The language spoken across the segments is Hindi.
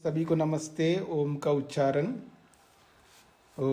सभी को नमस्ते। ओम का उच्चारण ओ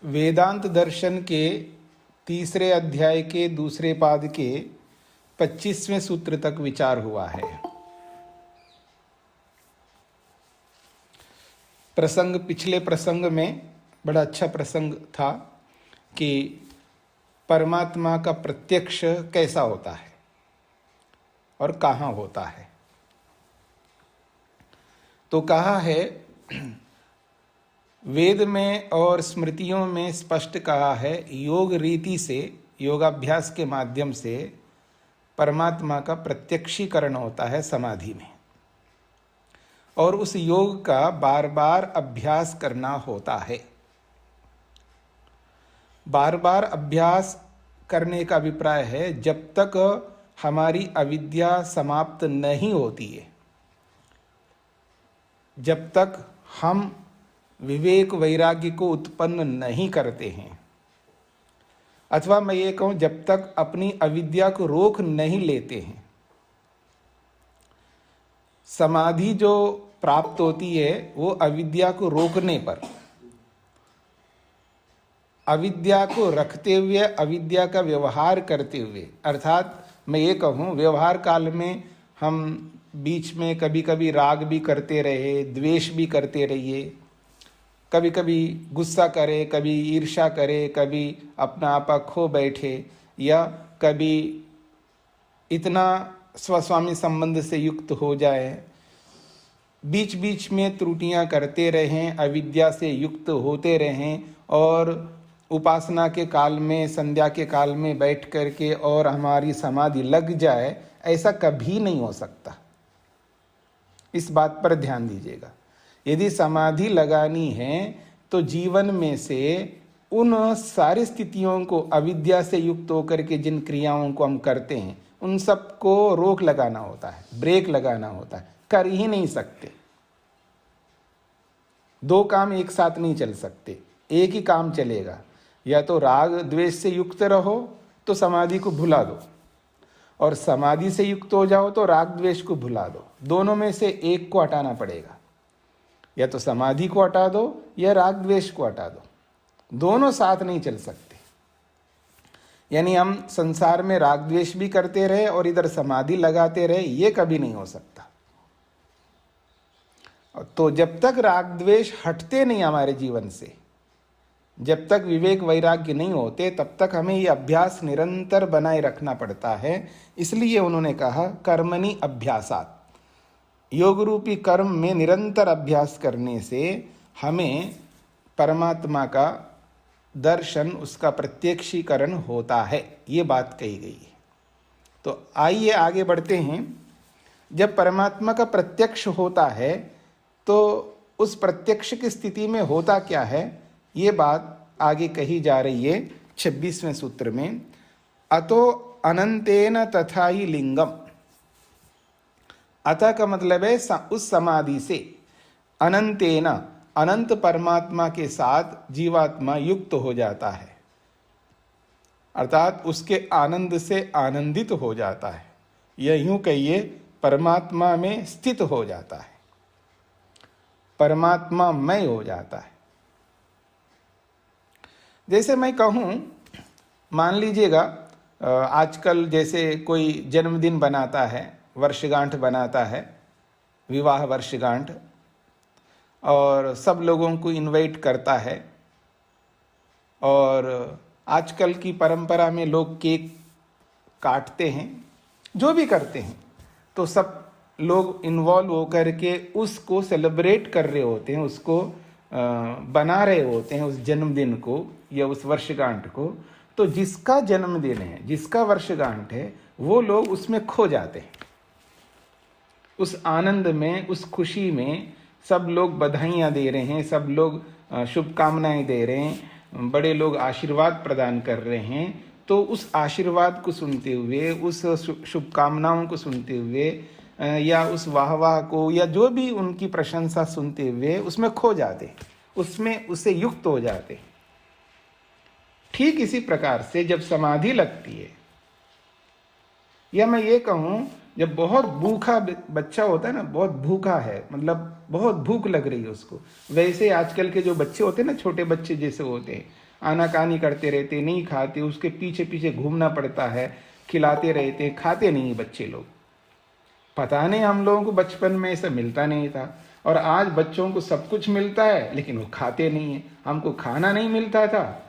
वेदांत दर्शन के तीसरे अध्याय के दूसरे पाद के 25वें सूत्र तक विचार हुआ है। पिछले प्रसंग में बड़ा अच्छा प्रसंग था कि परमात्मा का प्रत्यक्ष कैसा होता है और कहाँ होता है। तो कहा है, वेद में और स्मृतियों में स्पष्ट कहा है, योग रीति से, योगाभ्यास के माध्यम से परमात्मा का प्रत्यक्षीकरण होता है समाधि में, और उस योग का बार बार अभ्यास करना होता है। बार बार अभ्यास करने का अभिप्राय है जब तक हमारी अविद्या समाप्त नहीं होती है, जब तक हम विवेक वैराग्य को उत्पन्न नहीं करते हैं, अथवा मैं ये कहूं जब तक अपनी अविद्या को रोक नहीं लेते हैं। समाधि जो प्राप्त होती है वो अविद्या को रोकने पर, अविद्या को रखते हुए, अविद्या का व्यवहार करते हुए, अर्थात मैं ये कहूं व्यवहार काल में हम बीच में कभी कभी राग भी करते रहे, द्वेष भी करते रहिए, कभी कभी गुस्सा करे, कभी ईर्ष्या करे, कभी अपना आपा खो बैठे, या कभी इतना स्वस्वामी संबंध से युक्त हो जाए, बीच बीच में त्रुटियां करते रहें, अविद्या से युक्त होते रहें, और उपासना के काल में, संध्या के काल में बैठ करके और हमारी समाधि लग जाए, ऐसा कभी नहीं हो सकता। इस बात पर ध्यान दीजिएगा। यदि समाधि लगानी है तो जीवन में से उन सारी स्थितियों को, अविद्या से युक्त होकर के जिन क्रियाओं को हम करते हैं, उन सब को रोक लगाना होता है, ब्रेक लगाना होता है। कर ही नहीं सकते, दो काम एक साथ नहीं चल सकते, एक ही काम चलेगा। या तो राग द्वेष से युक्त रहो तो समाधि को भुला दो, और समाधि से युक्त हो जाओ तो राग द्वेष को भुला दो। दोनों में से एक को हटाना पड़ेगा, या तो समाधि को हटा दो या राग द्वेष को हटा दो, दोनों साथ नहीं चल सकते। यानी हम संसार में राग द्वेष भी करते रहे और इधर समाधि लगाते रहे, ये कभी नहीं हो सकता। तो जब तक राग द्वेष हटते नहीं हमारे जीवन से, जब तक विवेक वैराग्य नहीं होते, तब तक हमें ये अभ्यास निरंतर बनाए रखना पड़ता है। इसलिए उन्होंने कहा कर्मणि अभ्यासात्, योग रूपी कर्म में निरंतर अभ्यास करने से हमें परमात्मा का दर्शन, उसका प्रत्यक्षीकरण होता है, ये बात कही गई है। तो आइए आगे बढ़ते हैं। जब परमात्मा का प्रत्यक्ष होता है तो उस प्रत्यक्ष की स्थिति में होता क्या है, ये बात आगे कही जा रही है 26वें सूत्र में। अतो अनंतेन तथा ही लिंगम, अतः का मतलब है उस समाधि से, अनंतेना, अनंत परमात्मा के साथ जीवात्मा युक्त हो जाता है, अर्थात उसके आनंद से आनंदित हो जाता है, या यूं कहिए परमात्मा में स्थित हो जाता है, परमात्मामय हो जाता है। जैसे मैं कहूं, मान लीजिएगा आजकल जैसे कोई जन्मदिन बनाता है, वर्षगांठ बनाता है, विवाह वर्षगांठ, और सब लोगों को इनवाइट करता है, और आजकल की परंपरा में लोग केक काटते हैं, जो भी करते हैं, तो सब लोग इन्वॉल्व होकर के उसको सेलिब्रेट कर रहे होते हैं, उसको बना रहे होते हैं, उस जन्मदिन को या उस वर्षगांठ को। तो जिसका जन्मदिन है, जिसका वर्षगांठ है, वो लोग उसमें खो जाते हैं। उस आनंद में, उस खुशी में सब लोग बधाइयाँ दे रहे हैं, सब लोग शुभकामनाएं दे रहे हैं, बड़े लोग आशीर्वाद प्रदान कर रहे हैं। तो उस आशीर्वाद को सुनते हुए, उस शुभकामनाओं को सुनते हुए, या उस वाहवाह को, या जो भी उनकी प्रशंसा सुनते हुए उसमें खो जाते, उसमें उससे युक्त हो जाते। ठीक इसी प्रकार से जब समाधि लगती है, या मैं ये कहूँ जब बहुत भूखा बच्चा होता है ना, बहुत भूखा है, मतलब बहुत भूख लग रही है उसको, वैसे आजकल के जो बच्चे होते हैं ना, छोटे बच्चे जैसे होते हैं, आनाकानी करते रहते, नहीं खाते, उसके पीछे पीछे घूमना पड़ता है, खिलाते रहते, खाते नहीं बच्चे लोग। पता नहीं हम लोगों को बचपन में ऐसा मिलता नहीं था, और आज बच्चों को सब कुछ मिलता है लेकिन वो खाते नहीं है। हमको खाना नहीं मिलता था,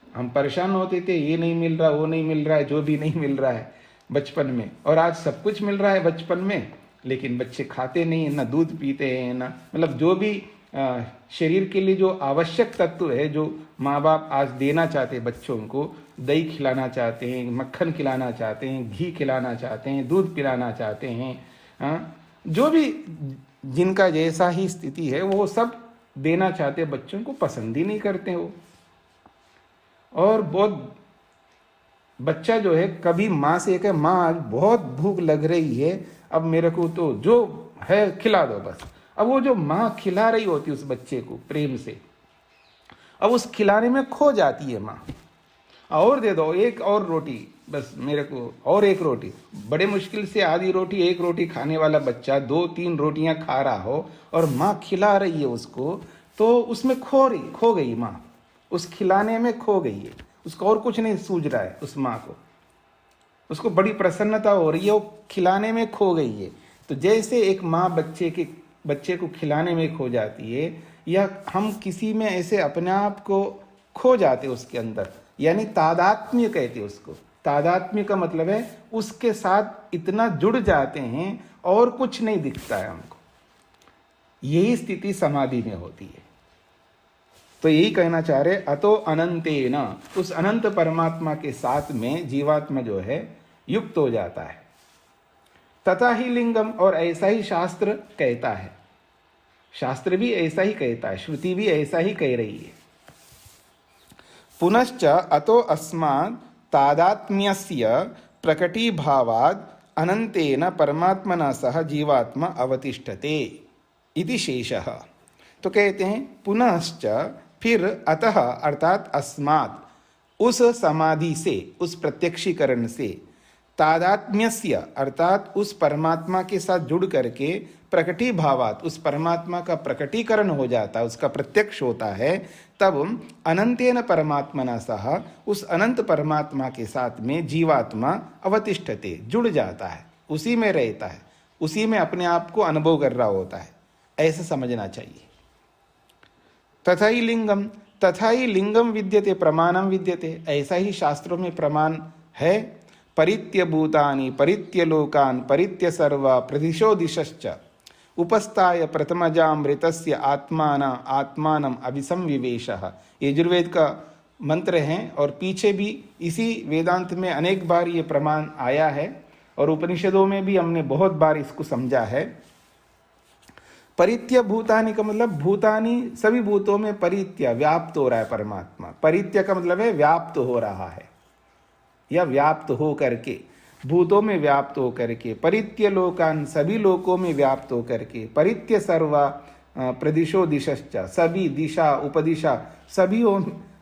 हम परेशान होते थे, ये नहीं मिल रहा, वो नहीं मिल रहा है, जो भी नहीं मिल रहा है बचपन में, और आज सब कुछ मिल रहा है बचपन में, लेकिन बच्चे खाते नहीं है, ना दूध पीते हैं, ना मतलब जो भी शरीर के लिए जो आवश्यक तत्व है, जो माँ बाप आज देना चाहते हैं बच्चों को, दही खिलाना चाहते हैं, मक्खन खिलाना चाहते हैं, घी खिलाना चाहते हैं, दूध पिलाना चाहते हैं, जो भी जिनका जैसा ही स्थिति है वो सब देना चाहते हैं, बच्चों को पसंद ही नहीं करते वो। और बहुत बच्चा जो है कभी माँ से कहे, माँ आज बहुत भूख लग रही है, अब मेरे को तो जो है खिला दो बस। अब वो जो माँ खिला रही होती है उस बच्चे को प्रेम से, अब उस खिलाने में खो जाती है माँ। और दे दो, एक और रोटी बस मेरे को, और एक रोटी। बड़े मुश्किल से आधी रोटी, एक रोटी खाने वाला बच्चा 2-3 रोटियां खा रहा हो और माँ खिला रही है उसको, तो उसमें खो गई माँ, उस खिलाने में खो गई है, उसको और कुछ नहीं सूझ रहा है उस माँ को, उसको बड़ी प्रसन्नता हो रही है, वो खिलाने में खो गई है। तो जैसे एक माँ बच्चे को खिलाने में खो जाती है, या हम किसी में ऐसे अपने आप को खो जाते उसके अंदर, यानी तादात्म्य कहते उसको। तादात्म्य का मतलब है उसके साथ इतना जुड़ जाते हैं और कुछ नहीं दिखता है हमको। यही स्थिति समाधि में होती है। तो यही कहना चाह रहे, अतो अनंतेन, उस अनंत परमात्मा के साथ में जीवात्मा जो है युक्त हो जाता है। तथा ही लिंगम, और ऐसा ही शास्त्र कहता है, शास्त्र भी ऐसा ही कहता है, श्रुति भी ऐसा ही कह रही है। पुनश्च अतो अस्मात् तादात्म्यस्य प्रकटीभावाद् अनंतेन परमात्मना सह जीवात्मा अवतिष्ठते इति शेषः। तो कहते हैं पुनश्च, फिर, अतः अर्थात अस्मात्, उस समाधि से, उस प्रत्यक्षीकरण से, तादात्म्यस्य अर्थात उस परमात्मा के साथ जुड़ करके, प्रकटी भावात, उस परमात्मा का प्रकटीकरण हो जाता है, उसका प्रत्यक्ष होता है, तब अनंतेन परमात्मना सह, उस अनंत परमात्मा के साथ में जीवात्मा अवतिष्ठते, जुड़ जाता है, उसी में रहता है, उसी में अपने आप को अनुभव कर रहा होता है, ऐसा समझना चाहिए। तथा ही लिंगम विद्यते प्रमाणम विद्यते, ऐसा ही शास्त्रों में प्रमाण है। परित्य भूतानि परित्य लोकान् परित्य सर्वा प्रदिशो दिशश्च उपस्थाय प्रथमजामृतस्य आत्मानम अभिसंविवेशः। यजुर्वेद का मंत्र है, और पीछे भी इसी वेदांत में अनेक बार ये प्रमाण आया है, और उपनिषदों में भी हमने बहुत बार इसको समझा है। परित्य भूतानि का मतलब भूतानि, सभी भूतों में परित्य, व्याप्त हो रहा है परमात्मा। परित्य का मतलब है व्याप्त हो रहा है, या व्याप्त हो करके, भूतों में व्याप्त हो करके। परित्य लोकान, सभी लोकों में व्याप्त हो करके। परित्य सर्वा प्रदिशो दिशश्च, सभी दिशा उपदिशा, सभी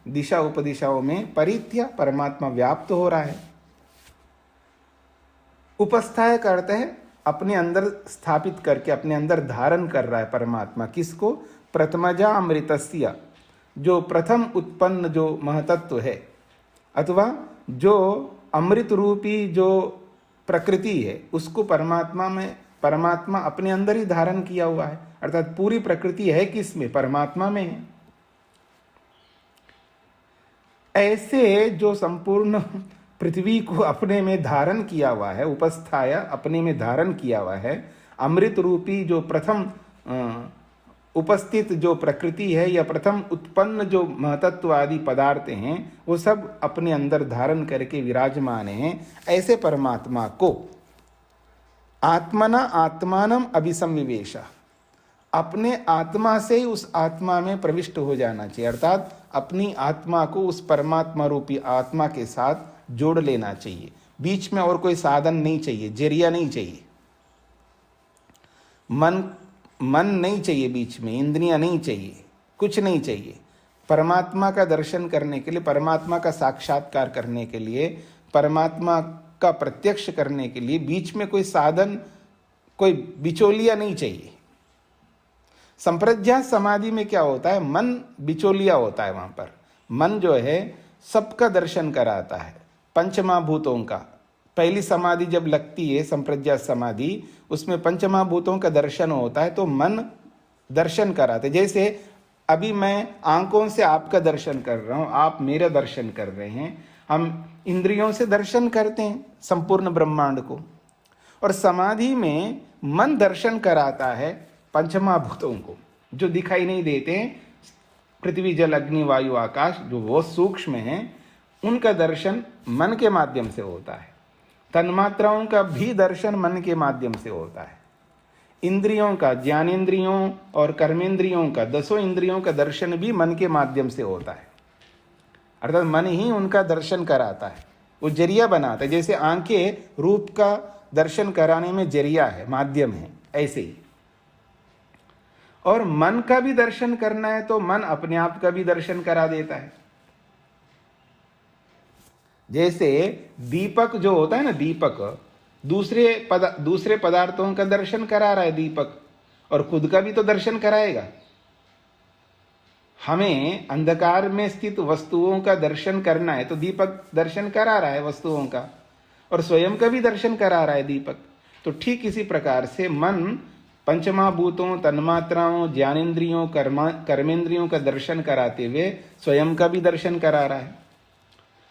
दिशा उपदिशाओं में परित्य परमात्मा व्याप्त हो रहा है। उपस्थाय करते हैं अपने अंदर स्थापित करके, अपने अंदर धारण कर रहा है परमात्मा। किसको? प्रथमजा अमृतस्य, जो प्रथम उत्पन्न जो महतत्व है, अथवा जो अमृत रूपी जो प्रकृति है, उसको परमात्मा अपने अंदर ही धारण किया हुआ है। अर्थात पूरी प्रकृति है किसमें? परमात्मा में है। ऐसे जो संपूर्ण पृथ्वी को अपने में धारण किया हुआ है, उपस्थाया अपने में धारण किया हुआ है, अमृत रूपी जो प्रथम उपस्थित जो प्रकृति है या प्रथम उत्पन्न जो महतत्व आदि पदार्थ हैं वो सब अपने अंदर धारण करके विराजमान हैं। ऐसे परमात्मा को आत्मना आत्मानम अभिसंविवेश, अपने आत्मा से ही उस आत्मा में प्रविष्ट हो जाना चाहिए, अर्थात अपनी आत्मा को उस परमात्मा रूपी आत्मा के साथ जोड़ लेना चाहिए। बीच में और कोई साधन नहीं चाहिए, जरिया नहीं चाहिए, मन नहीं चाहिए, बीच में इंद्रियां नहीं चाहिए, कुछ नहीं चाहिए। परमात्मा का दर्शन करने के लिए, परमात्मा का साक्षात्कार करने के लिए, परमात्मा का प्रत्यक्ष करने के लिए बीच में कोई साधन, कोई बिचौलिया नहीं चाहिए। संप्रज्ञात समाधि में क्या होता है, मन बिचौलिया होता है। वहां पर मन जो है सबका दर्शन कराता है, पंचमहाभूतों का। पहली समाधि जब लगती है संप्रज्ञात समाधि, उसमें पंचमहाभूतों का दर्शन होता है, तो मन दर्शन कराते। जैसे अभी मैं आंखों से आपका दर्शन कर रहा हूं, आप मेरा दर्शन कर रहे हैं, हम इंद्रियों से दर्शन करते हैं संपूर्ण ब्रह्मांड को। और समाधि में मन दर्शन कराता है पंचमहाभूतों को, जो दिखाई नहीं देते हैं, पृथ्वी जल अग्नि वायु आकाश, जो वो सूक्ष्म हैं, उनका दर्शन मन के माध्यम से होता है। तन्मात्राओं का भी दर्शन मन के माध्यम से होता है। इंद्रियों का, ज्ञानेंद्रियों और कर्मेंद्रियों का, 10 इंद्रियों का दर्शन भी मन के माध्यम से होता है, अर्थात मन ही उनका दर्शन कराता है, वो जरिया बनाता है। जैसे आंखें रूप का दर्शन कराने में जरिया है, माध्यम है, ऐसे ही। और मन का भी दर्शन करना है तो मन अपने आप का भी दर्शन करा देता है। जैसे दीपक जो होता है ना, दीपक दूसरे पदार्थों का दर्शन करा रहा है दीपक, और खुद का भी तो दर्शन कराएगा। हमें अंधकार में स्थित वस्तुओं का दर्शन करना है तो दीपक दर्शन करा रहा है वस्तुओं का, और स्वयं का भी दर्शन करा रहा है दीपक। तो ठीक इसी प्रकार से मन पंचमहाभूतों, तन्मात्राओं, ज्ञानेंद्रियों, कर्मेंद्रियों का दर्शन कराते हुए स्वयं का भी दर्शन करा रहा है,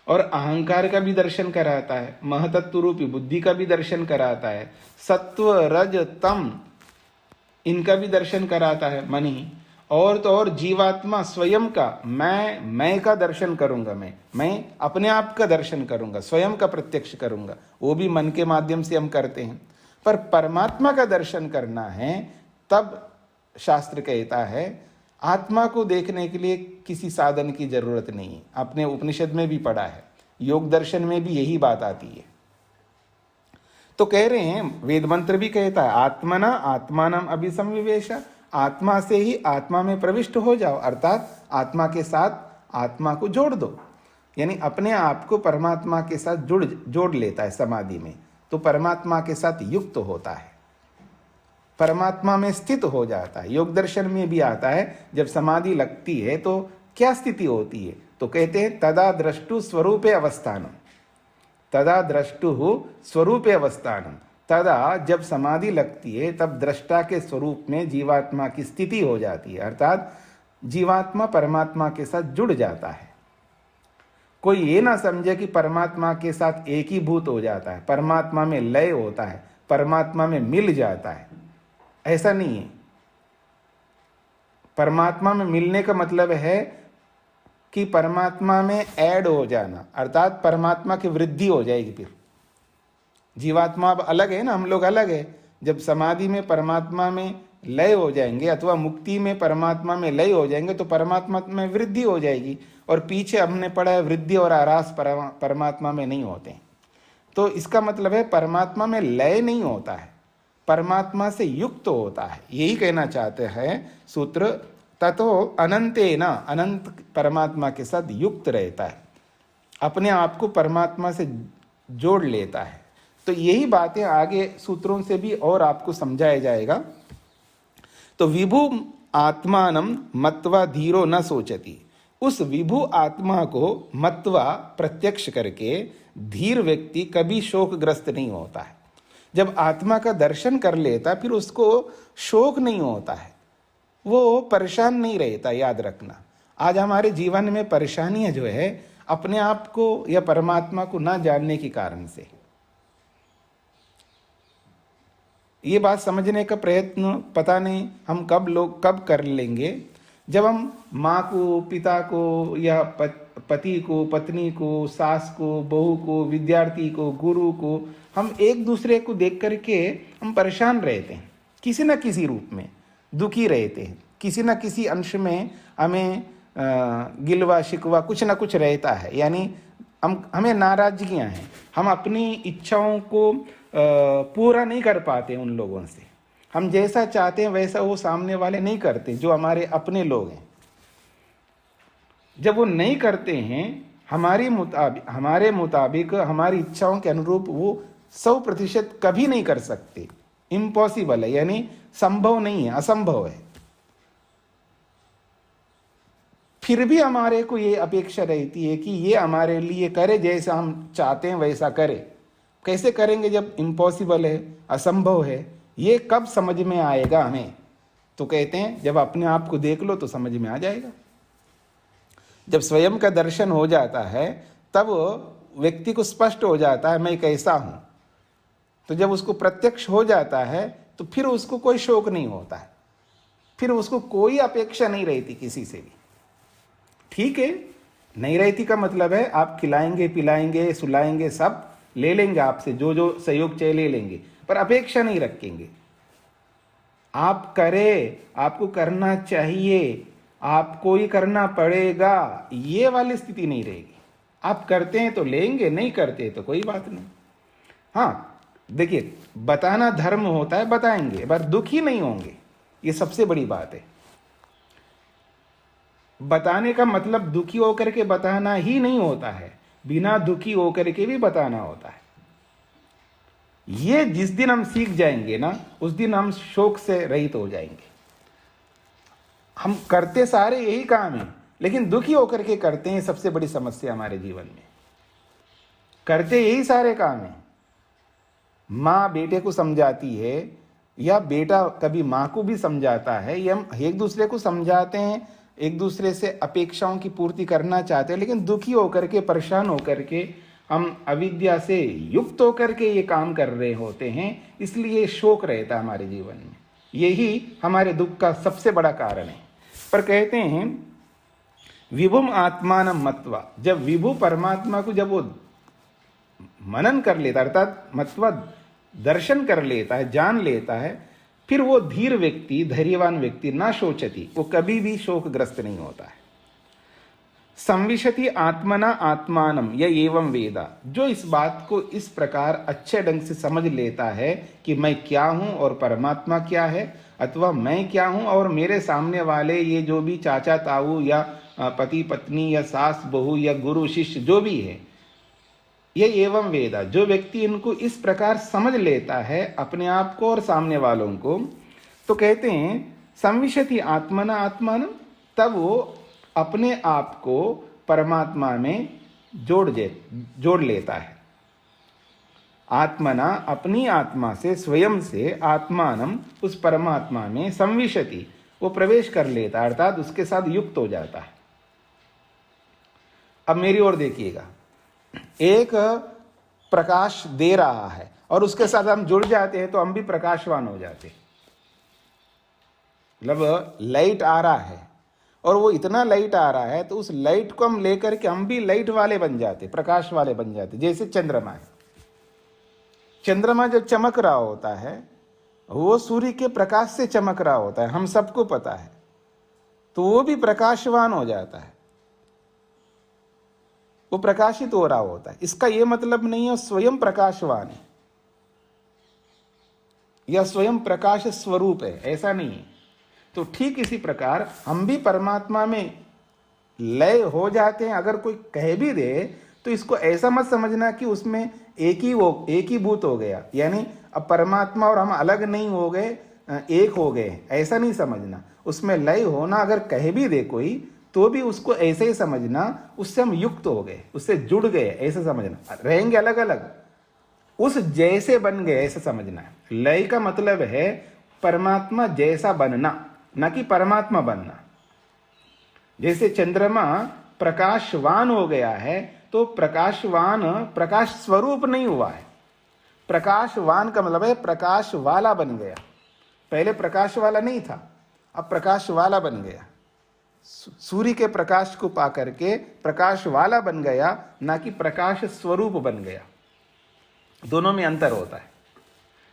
और अहंकार का भी दर्शन कराता है, महतत्व रूपी बुद्धि का भी दर्शन कराता है, सत्व रज तम इनका भी दर्शन कराता है मन ही। और तो और जीवात्मा स्वयं का, मैं का दर्शन करूंगा, मैं अपने आप का दर्शन करूंगा, स्वयं का प्रत्यक्ष करूंगा, वो भी मन के माध्यम से हम करते हैं। पर परमात्मा का दर्शन करना है तब शास्त्र कहता है आत्मा को देखने के लिए किसी साधन की जरूरत नहीं है। आपने उपनिषद में भी पढ़ा है, योग दर्शन में भी यही बात आती है। तो कह रहे हैं, वेद मंत्र भी कहता है आत्मना आत्मानम अभिसंविवेश, आत्मा से ही आत्मा में प्रविष्ट हो जाओ, अर्थात आत्मा के साथ आत्मा को जोड़ दो। यानी अपने आप को परमात्मा के साथ जोड़ लेता है समाधि में, तो परमात्मा के साथ युक्त होता है, परमात्मा में स्थित हो जाता है। योग दर्शन में भी आता है, जब समाधि लगती है तो क्या स्थिति होती है, तो कहते हैं तदा द्रष्टु स्वरूपे अवस्थानम, तदा द्रष्टु स्वरूपे अवस्थानम। तदा जब समाधि लगती है तब दृष्टा के स्वरूप में जीवात्मा की स्थिति हो जाती है, अर्थात जीवात्मा परमात्मा के साथ जुड़ जाता है। कोई ये ना समझे कि परमात्मा के साथ एकीभूत हो जाता है, परमात्मा में लय होता है, परमात्मा में मिल जाता है, ऐसा नहीं है। परमात्मा में मिलने का मतलब है कि परमात्मा में ऐड हो जाना, अर्थात परमात्मा की वृद्धि हो जाएगी। फिर जीवात्मा अब अलग है ना, हम लोग अलग है। जब समाधि में परमात्मा में लय हो जाएंगे अथवा मुक्ति में परमात्मा में लय हो जाएंगे तो परमात्मा में वृद्धि हो जाएगी। और पीछे हमने पढ़ा है वृद्धि और आरास परमात्मा में नहीं होते। तो इसका मतलब है परमात्मा में लय नहीं होता है, परमात्मा से युक्त होता है। यही कहना चाहते हैं सूत्र, ततो अनंतेन, अनंत परमात्मा के साथ युक्त रहता है, अपने आप को परमात्मा से जोड़ लेता है। तो यही बातें आगे सूत्रों से भी और आपको समझाया जाएगा। तो विभु आत्मानम मत्वा धीरो न सोचती, उस विभु आत्मा को मत्वा प्रत्यक्ष करके धीर व्यक्ति कभी शोकग्रस्त नहीं होता है। जब आत्मा का दर्शन कर लेता फिर उसको शोक नहीं होता है, वो परेशान नहीं रहता। याद रखना, आज हमारे जीवन में परेशानियां जो है अपने आप को या परमात्मा को ना जानने के कारण से। ये बात समझने का प्रयत्न पता नहीं हम कब कर लेंगे, जब हम माँ को, पिता को या पति को, पत्नी को, सास को, बहू को, विद्यार्थी को, गुरु को, हम एक दूसरे को देख करके हम परेशान रहते हैं, किसी न किसी रूप में दुखी रहते हैं, किसी न किसी अंश में हमें गिलवा शिकवा कुछ ना कुछ रहता है, यानी हमें नाराजगियां हैं, हम अपनी इच्छाओं को पूरा नहीं कर पाते उन लोगों से, हम जैसा चाहते हैं वैसा वो सामने वाले नहीं करते, जो हमारे अपने लोग हैं। जब वो नहीं करते हैं हमारे मुताबिक हमारी इच्छाओं के अनुरूप, वो 100% कभी नहीं कर सकते, इम्पॉसिबल है, यानी संभव नहीं है, असंभव है। फिर भी हमारे को ये अपेक्षा रहती है कि ये हमारे लिए करे, जैसा हम चाहते हैं वैसा करे। कैसे करेंगे जब इम्पॉसिबल है, असंभव है? ये कब समझ में आएगा हमें? तो कहते हैं जब अपने आप को देख लो तो समझ में आ जाएगा। जब स्वयं का दर्शन हो जाता है तब व्यक्ति को स्पष्ट हो जाता है मैं कैसा हूं। तो जब उसको प्रत्यक्ष हो जाता है तो फिर उसको कोई शोक नहीं होता है, फिर उसको कोई अपेक्षा नहीं रहती किसी से भी। ठीक है, नहीं रहती का मतलब है आप खिलाएंगे, पिलाएंगे, सुलाएंगे, सब ले लेंगे आपसे, जो जो सहयोग चाहिए ले लेंगे, पर अपेक्षा नहीं रखेंगे। आप करें, आपको करना चाहिए, आपको ही करना पड़ेगा, ये वाली स्थिति नहीं रहेगी। आप करते हैं तो लेंगे, नहीं करते तो कोई बात नहीं। हाँ देखिए, बताना धर्म होता है, बताएंगे, पर दुखी नहीं होंगे, ये सबसे बड़ी बात है। बताने का मतलब दुखी होकर के बताना ही नहीं होता है, बिना दुखी होकर के भी बताना होता है। ये जिस दिन हम सीख जाएंगे ना, उस दिन हम शोक से रहित हो जाएंगे। हम करते सारे यही काम है, लेकिन दुखी होकर के करते हैं, सबसे बड़ी समस्या हमारे जीवन में। करते यही सारे काम है, माँ बेटे को समझाती है या बेटा कभी माँ को भी समझाता है, या हम एक दूसरे को समझाते हैं, एक दूसरे से अपेक्षाओं की पूर्ति करना चाहते हैं, लेकिन दुखी होकर के, परेशान होकर के, हम अविद्या से युक्त होकर के ये काम कर रहे होते हैं, इसलिए शोक रहता है हमारे जीवन में। यही हमारे दुख का सबसे बड़ा कारण है। पर कहते हैं विभुम आत्मानं मत्वा, जब विभु परमात्मा को जब वो मनन कर लेता, अर्थात मत्वा दर्शन कर लेता है, जान लेता है, फिर वो धीर व्यक्ति, धैर्यवान व्यक्ति ना शोचती, वो कभी भी शोकग्रस्त नहीं होता है। संविशति आत्मना आत्मानम यह एवं वेदा, जो इस बात को इस प्रकार अच्छे ढंग से समझ लेता है कि मैं क्या हूं और परमात्मा क्या है, अथवा मैं क्या हूं और मेरे सामने वाले ये जो भी चाचा ताऊ या पति पत्नी या सास बहू या गुरु शिष्य जो भी है, ये एवं वेदा, जो व्यक्ति इनको इस प्रकार समझ लेता है, अपने आप को और सामने वालों को, तो कहते हैं संविशति आत्मना आत्मानम, तब वो अपने आप को परमात्मा में जोड़ लेता है। आत्मना, अपनी आत्मा से, स्वयं से, आत्मानम, उस परमात्मा में, संविशति, वो प्रवेश कर लेता है, अर्थात उसके साथ युक्त हो जाता है। अब मेरी ओर देखिएगा, एक प्रकाश दे रहा है और उसके साथ हम जुड़ जाते हैं तो हम भी प्रकाशवान हो जाते हैं। मतलब लाइट आ रहा है और वो इतना लाइट आ रहा है तो उस लाइट को हम लेकर के हम भी लाइट वाले बन जाते, प्रकाश वाले बन जाते। जैसे चंद्रमा है, चंद्रमा जब चमक रहा होता है वो सूर्य के प्रकाश से चमक रहा होता है, हम सबको पता है, तो वो भी प्रकाशवान हो जाता है, वो प्रकाशित हो रहा होता है। इसका यह मतलब नहीं है स्वयं प्रकाशवान है या स्वयं प्रकाश स्वरूप है, ऐसा नहीं है। तो ठीक इसी प्रकार हम भी परमात्मा में लय हो जाते हैं। अगर कोई कह भी दे तो इसको ऐसा मत समझना कि उसमें एक ही भूत हो गया, यानी अब परमात्मा और हम अलग नहीं हो गए, एक हो गए, ऐसा नहीं समझना। उसमें लय होना अगर कह भी दे कोई तो भी उसको ऐसे ही समझना, उससे हम युक्त हो गए, उससे जुड़ गए, ऐसे समझना। रहेंगे अलग अलग, उस जैसे बन गए ऐसे समझना है। लय का मतलब है परमात्मा जैसा बनना, न कि परमात्मा बनना। जैसे चंद्रमा प्रकाशवान हो गया है तो प्रकाशवान प्रकाश स्वरूप नहीं हुआ है, प्रकाशवान का मतलब है प्रकाश वाला बन गया। पहले प्रकाश वाला नहीं था, अब प्रकाश वाला बन गया। सूर्य के प्रकाश को पा करके प्रकाश वाला बन गया, ना कि प्रकाश स्वरूप बन गया। दोनों में अंतर होता है।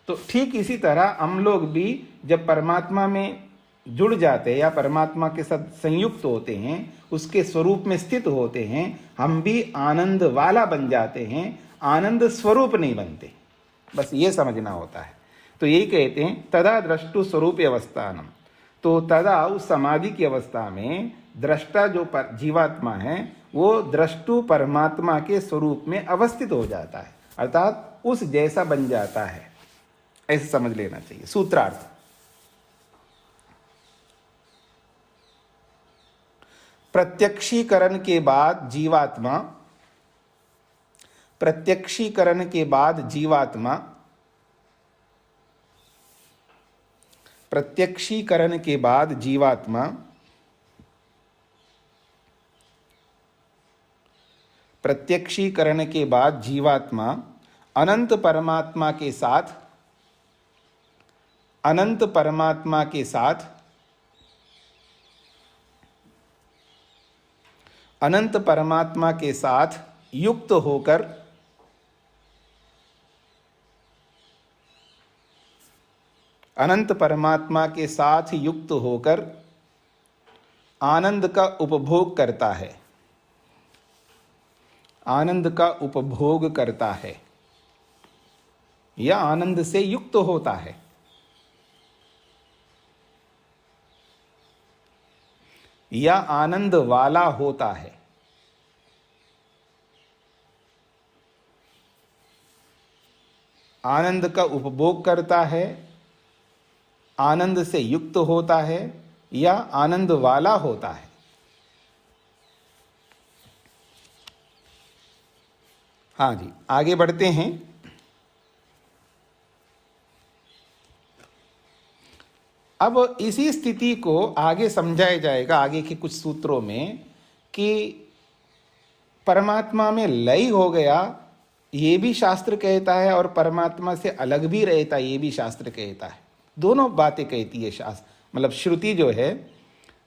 तो ठीक इसी तरह हम लोग भी जब परमात्मा में जुड़ जाते हैं या परमात्मा के साथ संयुक्त होते हैं, उसके स्वरूप में स्थित होते हैं, हम भी आनंद वाला बन जाते हैं, आनंद स्वरूप नहीं बनते। बस ये समझना होता है। तो यही कहते हैं तदा द्रष्टु स्वरूप अवस्थानम। तो तदा उस समाधि की अवस्था में दृष्टा जो जीवात्मा है वो द्रष्टु परमात्मा के स्वरूप में अवस्थित हो जाता है, अर्थात उस जैसा बन जाता है। ऐसे समझ लेना चाहिए। सूत्रार्थ, प्रत्यक्षीकरण के बाद जीवात्मा, प्रत्यक्षीकरण के बाद जीवात्मा, प्रत्यक्षीकरण के बाद जीवात्मा प्रत्यक्षीकरण के बाद जीवात्मा अनंत परमात्मा के साथ, अनंत परमात्मा के साथ, अनंत परमात्मा के साथ युक्त होकर अनंत परमात्मा के साथ युक्त होकर आनंद का उपभोग करता है, आनंद का उपभोग करता है या आनंद से युक्त होता है। या आनंद वाला होता है। आनंद का उपभोग करता है, आनंद से युक्त होता है या आनंद वाला होता है। हाँ जी, आगे बढ़ते हैं। अब इसी स्थिति को आगे समझाया जाएगा आगे के कुछ सूत्रों में कि परमात्मा में लय हो गया ये भी शास्त्र कहता है और परमात्मा से अलग भी रहता ये भी शास्त्र कहता है। दोनों बातें कहती है शास्त्र, मतलब श्रुति जो है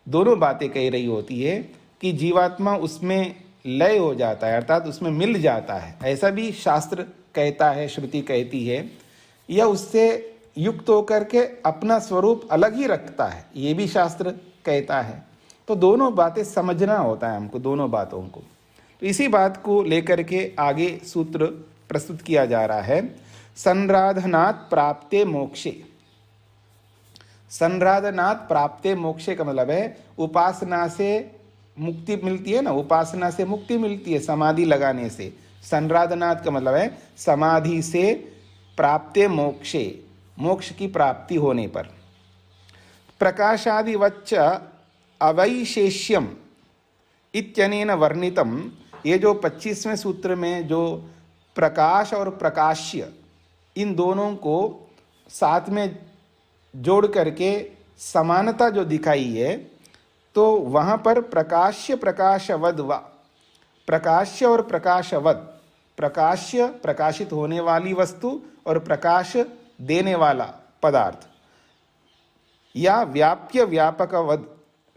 दोनों बातें कह रही होती है कि जीवात्मा उसमें लय हो जाता है, अर्थात उसमें मिल जाता है, ऐसा भी शास्त्र कहता है, श्रुति कहती है। या उससे युक्त होकर के अपना स्वरूप अलग ही रखता है, ये भी शास्त्र कहता है। तो दोनों बातें समझना होता है हमको, दोनों बातों को। तो इसी बात को लेकर के आगे सूत्र प्रस्तुत किया जा रहा है। संराधनात् प्राप्ते मोक्षे। संराधनात् प्राप्ते मोक्षे का मतलब है उपासना से मुक्ति मिलती है ना, उपासना से मुक्ति मिलती है समाधि लगाने से। संराधनात् का मतलब है समाधि से प्राप्ते मोक्षे, मोक्ष की प्राप्ति होने पर। प्रकाशादिवच्च अवैशेष्यम इत्यनेन वर्णितम, ये जो 25वें सूत्र में जो प्रकाश और प्रकाश्य इन दोनों को साथ में जोड़ करके समानता जो दिखाई है, तो वहाँ पर प्रकाश्य प्रकाशवद व, प्रकाश्य और प्रकाशवद, प्रकाश्य प्रकाशित होने वाली वस्तु और प्रकाश देने वाला पदार्थ, या व्याप्य व्यापकवद,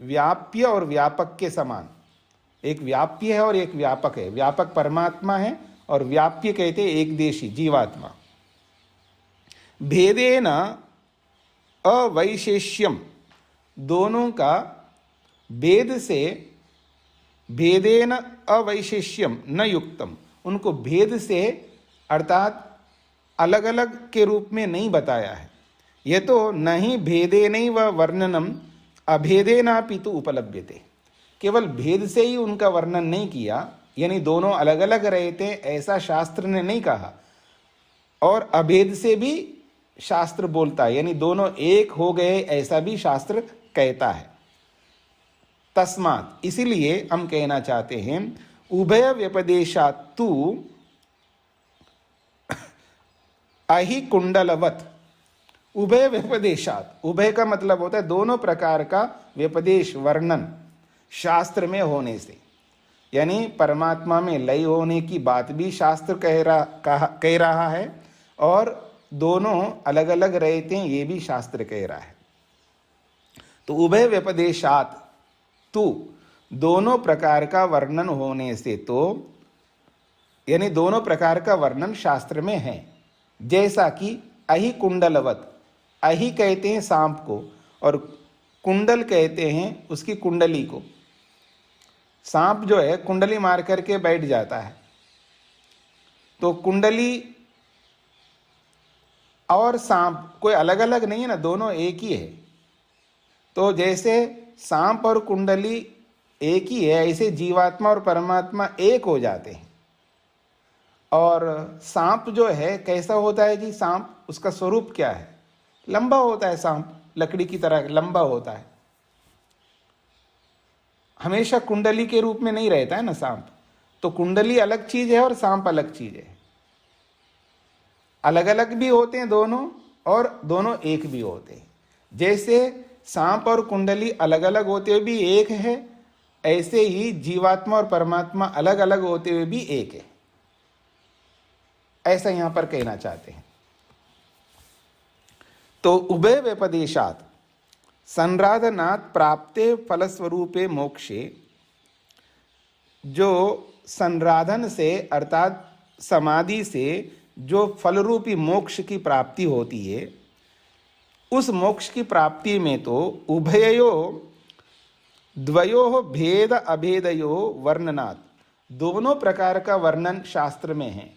व्याप्य और व्यापक के समान। एक व्याप्य है और एक व्यापक है। व्यापक परमात्मा है और व्याप्य कहते एक देशी जीवात्मा। भेदेन अवैशेष्यम, दोनों का भेद से, भेदेन अवैशेष्यम न युक्तम, उनको भेद से अर्थात अलग अलग के रूप में नहीं बताया है। ये तो नहीं भेदे नहीं व वर्णनम अभेदेनापि तु उपलभ्यते, केवल भेद से ही उनका वर्णन नहीं किया, यानी दोनों अलग अलग रहते ऐसा शास्त्र ने नहीं कहा, और अभेद से भी शास्त्र बोलता है, यानी दोनों एक हो गए ऐसा भी शास्त्र कहता है। तस्मात्, इसीलिए हम कहना चाहते हैं उभय व्यपदेशात्तु अहि कुंडलवत। उभय व्यपदेशात, उभय का मतलब होता है दोनों प्रकार का व्यपदेश वर्णन शास्त्र में होने से, यानी परमात्मा में लय होने की बात भी शास्त्र कह रहा है और दोनों अलग अलग रहते हैं, ये भी शास्त्र कह रहा है। तो उभय व्यपदेशात तू, दोनों प्रकार का वर्णन होने से, तो यानी दोनों प्रकार का वर्णन शास्त्र में है। जैसा कि अहि कुंडलवत, अहि कहते हैं सांप को और कुंडल कहते हैं उसकी कुंडली को। सांप जो है कुंडली मार करके बैठ जाता है, तो कुंडली और सांप कोई अलग अलग नहीं है ना, दोनों एक ही है। तो जैसे सांप और कुंडली एक ही है, ऐसे जीवात्मा और परमात्मा एक हो जाते हैं। और सांप जो है कैसा होता है जी? सांप, उसका स्वरूप क्या है? लंबा होता है सांप, लकड़ी की तरह लंबा होता है, हमेशा कुंडली के रूप में नहीं रहता है ना सांप। तो कुंडली अलग चीज है और सांप अलग चीज है, अलग अलग भी होते हैं दोनों और दोनों एक भी होते हैं। जैसे सांप और कुंडली अलग अलग होते हुए भी एक है, ऐसे ही जीवात्मा और परमात्मा अलग अलग होते हुए भी एक है, ऐसा यहां पर कहना चाहते हैं। तो उभय व्यपदेशात संराधनात् प्राप्ते फलस्वरूपे मोक्षे, जो संराधन से अर्थात समाधि से जो फलरूपी मोक्ष की प्राप्ति होती है, उस मोक्ष की प्राप्ति में तो उभयो द्वयो भेद अभेदयो वर्णनात्, दोनों प्रकार का वर्णन शास्त्र में है।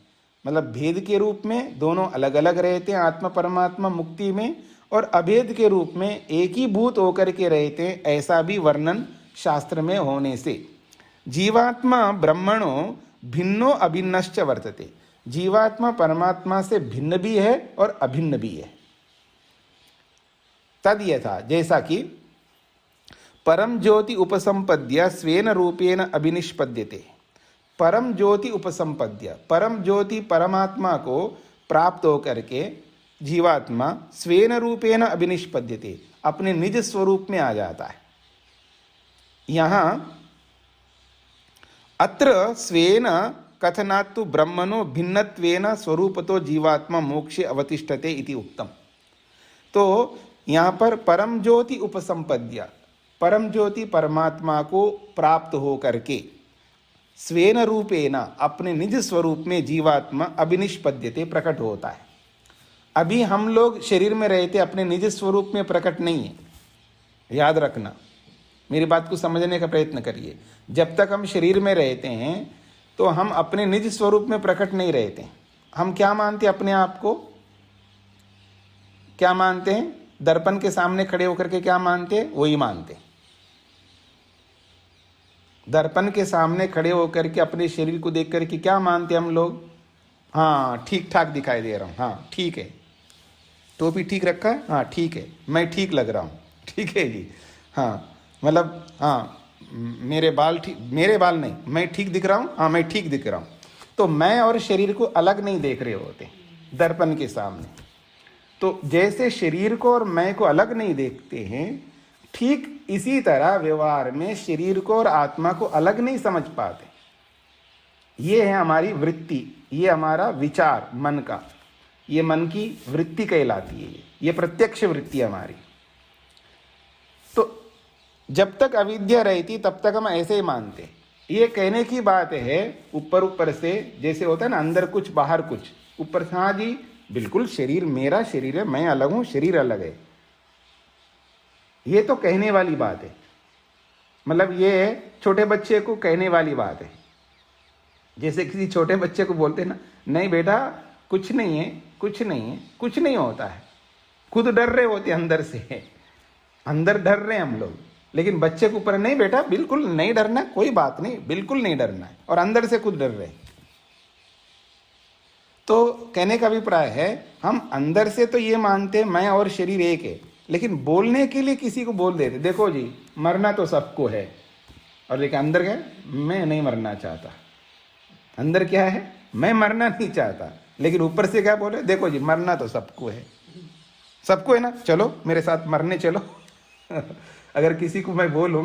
मतलब भेद के रूप में दोनों अलग अलग रहते हैं आत्मा परमात्मा मुक्ति में, और अभेद के रूप में एक ही भूत होकर के रहते हैं, ऐसा भी वर्णन शास्त्र में होने से जीवात्मा ब्रह्मणो भिन्नो अभिन्नश्च वर्तते, जीवात्मा परमात्मा से भिन्न भी है और अभिन्न भी है। तद यथा, जैसा कि परम ज्योति उपसंपद्य स्वेन रूपेण अभिनिष्पद्यते, परम ज्योति उपसंपद्य, परम ज्योति परमात्मा को प्राप्त होकर के जीवात्मा स्वेन रूपेण अभिनिष्पद्यते, अपने निज स्वरूप में आ जाता है। यहां अत्र स्वेन कथनात्तु ब्रह्मणो भिन्नत्वेन स्वरूपतो जीवात्मा मोक्षे अवतिष्ठते इति उक्तम। तो यहाँ पर परम ज्योति उपसंपद्य, परम ज्योति परमात्मा को प्राप्त हो करके स्वेन रूपेण, अपने निज स्वरूप में जीवात्मा अभिनिष्पद्यते, प्रकट होता है। अभी हम लोग शरीर में रहते अपने निज स्वरूप में प्रकट नहीं है, याद रखना, मेरी बात को समझने का प्रयत्न करिए। जब तक हम शरीर में रहते हैं तो हम अपने निज स्वरूप में प्रकट नहीं रहते। हम क्या मानते हैं अपने आप को? क्या मानते हैं? दर्पण के सामने खड़े होकर के क्या मानते हैं? वही मानते हैं। दर्पण के सामने खड़े होकर के अपने शरीर को देख करके क्या मानते हैं हम लोग? हाँ, ठीक ठाक दिखाई दे रहा हूँ, हाँ ठीक है, टोपी ठीक रखा है, हाँ ठीक है, मैं ठीक लग रहा हूँ, ठीक है जी, हाँ मतलब हाँ मेरे बाल ठीक, मेरे बाल नहीं, मैं ठीक दिख रहा हूँ, हाँ मैं ठीक दिख रहा हूँ। तो मैं और शरीर को अलग नहीं देख रहे होते दर्पण के सामने। तो जैसे शरीर को और मैं को अलग नहीं देखते हैं, ठीक इसी तरह व्यवहार में शरीर को और आत्मा को अलग नहीं समझ पाते। ये है हमारी वृत्ति, ये हमारा विचार मन का, ये मन की वृत्ति कहलाती है, ये प्रत्यक्ष वृत्ति हमारी। तो जब तक अविद्या रहती तब तक हम ऐसे ही मानते। ये कहने की बात है ऊपर ऊपर से, जैसे होता है ना अंदर कुछ बाहर कुछ, ऊपर से हाँ जी बिल्कुल शरीर मेरा शरीर है, मैं अलग हूं, शरीर अलग है, ये तो कहने वाली बात है। मतलब ये छोटे बच्चे को कहने वाली बात है। जैसे किसी छोटे बच्चे को बोलते हैं ना, नहीं बेटा कुछ नहीं है, कुछ नहीं है, कुछ नहीं होता है, खुद डर रहे होते अंदर से, अंदर डर रहे हैं हम लोग, लेकिन बच्चे के ऊपर नहीं बेटा बिल्कुल नहीं डरना, कोई बात नहीं, बिल्कुल नहीं डरना है, और अंदर से खुद डर रहे हैं। तो कहने का अभिप्राय है हम अंदर से तो ये मानते हैं मैं और शरीर एक है, लेकिन बोलने के लिए किसी को बोल देते देखो जी मरना तो सबको है, और लेकिन अंदर क्या है, मैं नहीं मरना चाहता। अंदर क्या है, मैं मरना नहीं चाहता, लेकिन ऊपर से क्या बोले, देखो जी मरना तो सबको है, सबको है ना, चलो मेरे साथ मरने चलो। अगर किसी को मैं बोलूं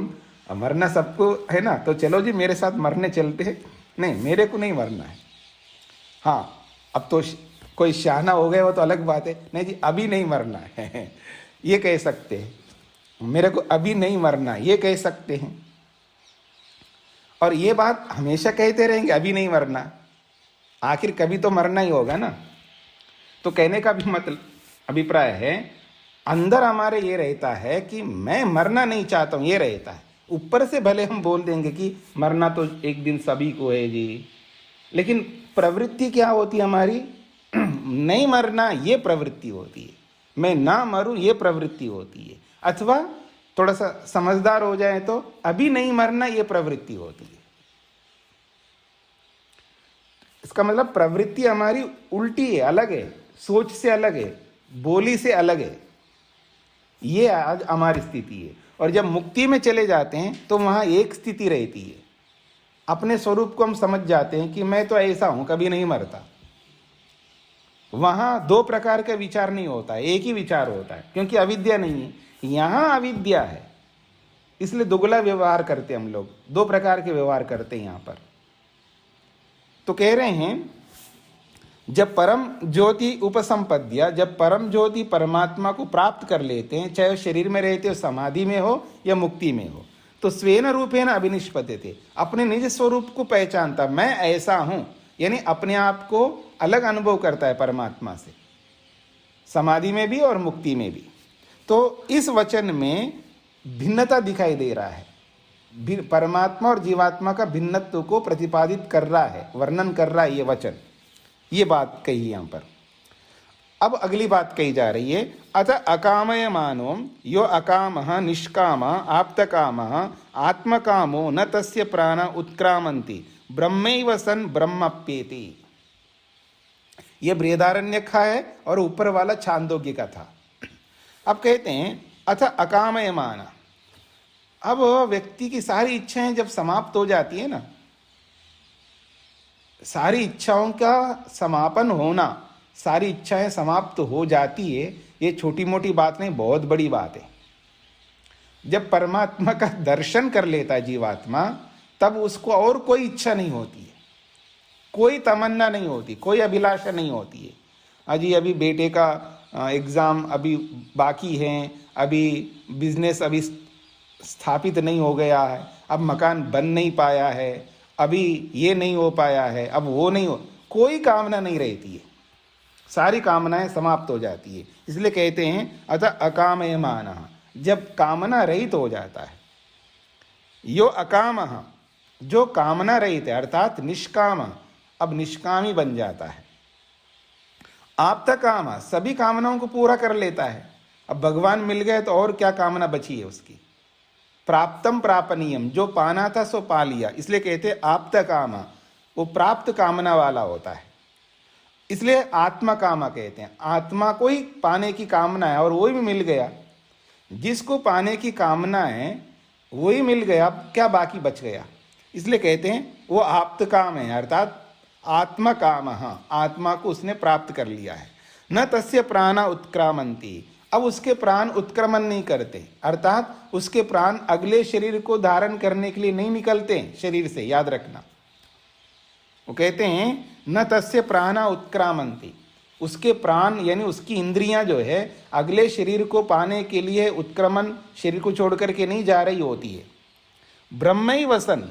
मरना सबको है ना, तो चलो जी मेरे साथ मरने चलते हैं, नहीं मेरे को नहीं मरना है। हाँ अब तो कोई शाना हो गए हो तो अलग बात है, नहीं जी अभी नहीं मरना है ये कह सकते हैं, मेरे को अभी नहीं मरना ये कह सकते हैं। और ये बात हमेशा कहते रहेंगे अभी नहीं मरना, आखिर कभी तो मरना ही होगा ना। तो कहने का भी मतलब अभिप्राय है, अंदर हमारे ये रहता है कि मैं मरना नहीं चाहता हूं, ये रहता है। ऊपर से भले हम बोल देंगे कि मरना तो एक दिन सभी को है जी, लेकिन प्रवृत्ति क्या होती है हमारी, नहीं मरना ये प्रवृत्ति होती है, मैं ना मरूं ये प्रवृत्ति होती है। अथवा थोड़ा सा समझदार हो जाए तो अभी नहीं मरना ये प्रवृत्ति होती है। इसका मतलब प्रवृत्ति हमारी उल्टी है, अलग है, सोच से अलग है, बोली से अलग है। ये आज हमारी स्थिति है। और जब मुक्ति में चले जाते हैं तो वहां एक स्थिति रहती है, अपने स्वरूप को हम समझ जाते हैं कि मैं तो ऐसा हूं, कभी नहीं मरता। वहां दो प्रकार का विचार नहीं होता है, एक ही विचार होता है, क्योंकि अविद्या नहीं है। यहां अविद्या है, इसलिए दुगला व्यवहार करते हम लोग, दो प्रकार के व्यवहार करते हैं यहां पर। तो कह रहे हैं जब परम ज्योति उपसंपद्या, जब परम ज्योति परमात्मा को प्राप्त कर लेते हैं, चाहे शरीर में रहते हो, समाधि में हो या मुक्ति में हो, तो स्वेन रूपेण अभिनिष्पद्यते, अपने निज स्वरूप को पहचानता, मैं ऐसा हूं, यानी अपने आप को अलग अनुभव करता है परमात्मा से, समाधि में भी और मुक्ति में भी। तो इस वचन में भिन्नता दिखाई दे रहा है, परमात्मा और जीवात्मा का भिन्नत्व को प्रतिपादित कर रहा है, वर्णन कर रहा है ये वचन। ये बात कही यहां पर। अब अगली बात कही जा रही है, अथ अकामयमानो यो अकामः निष्कामः आप्तकामः आत्मकामो न तस्य प्राण उत्क्रामन्ति ब्रह्मैव सन् ब्रह्मप्येति। यह बृहदारण्यक का है और ऊपर वाला छांदोग्य का था। अब कहते हैं अथ अकामयमान, अब व्यक्ति की सारी इच्छाएं जब समाप्त हो जाती है ना, सारी इच्छाओं का समापन होना, सारी इच्छाएं समाप्त हो जाती है, ये छोटी मोटी बात नहीं, बहुत बड़ी बात है। जब परमात्मा का दर्शन कर लेता है जीवात्मा, तब उसको और कोई इच्छा नहीं होती है, कोई तमन्ना नहीं होती, कोई अभिलाषा नहीं होती है। अजी अभी बेटे का एग्ज़ाम अभी बाकी है, अभी बिजनेस अभी स्थापित नहीं हो गया है, अब मकान बन नहीं पाया है, अभी ये नहीं हो पाया है, अब वो नहीं हो, कोई कामना नहीं रहती है, सारी कामनाएं समाप्त हो जाती है। इसलिए कहते हैं अतः अकामयमानः, जब कामना रहित हो जाता है। यो अकामः, जो कामना रहित है, अर्थात निष्काम, अब निष्कामी बन जाता है। आप्तकाम, सभी कामनाओं को पूरा कर लेता है। अब भगवान मिल गए तो और क्या कामना बची है उसकी। प्राप्तम प्रापनीयम, जो पाना था सो पा लिया, इसलिए कहते हैं आप्तकाम, वो प्राप्त कामना वाला होता है, इसलिए आत्मा कामा कहते हैं। आत्मा को ही पाने की कामना है और वही भी मिल गया। जिसको पाने की कामना है वही मिल गया, अब क्या बाकी बच गया, इसलिए कहते हैं वो आप्त काम है, अर्थात आत्मा काम, आत्मा को उसने प्राप्त कर लिया है। न तस्य प्राण उत्क्रामंती, अब उसके प्राण उत्क्रमण नहीं करते, अर्थात उसके प्राण अगले शरीर को धारण करने के लिए नहीं निकलते शरीर से, याद रखना। वो कहते हैं न तस्य प्राण उत्क्रामंती, उसके प्राण यानी उसकी इंद्रियां जो है अगले शरीर को पाने के लिए उत्क्रमण, शरीर को छोड़ करके नहीं जा रही होती है। ब्रह्मई वसन,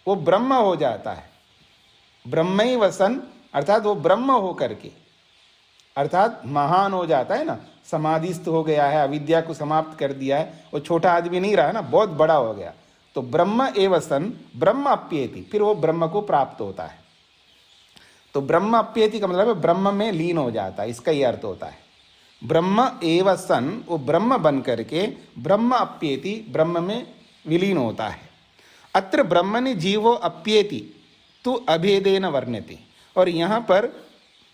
वो ब्रह्म हो जाता है। ब्रह्मई वसन अर्थात वो ब्रह्म हो करके, अर्थात महान हो जाता है ना, समाधिस्थ हो गया है, अविद्या को समाप्त कर दिया है, वो छोटा आदमी नहीं रहा ना, बहुत बड़ा हो गया। तो ब्रह्म एव सन ब्रह्म अप्येति, फिर वो ब्रह्म को प्राप्त होता है। तो ब्रह्म अप्येति का मतलब है ब्रह्म में लीन हो जाता है, इसका ये अर्थ होता है। ब्रह्म एव सन, वो ब्रह्म बन करके ब्रह्म अप्येति, ब्रह्म में विलीन होता है। अत्र ब्रह्मणि जीवो अप्येति तु अभेदेन वर्ण्यते, और यहाँ पर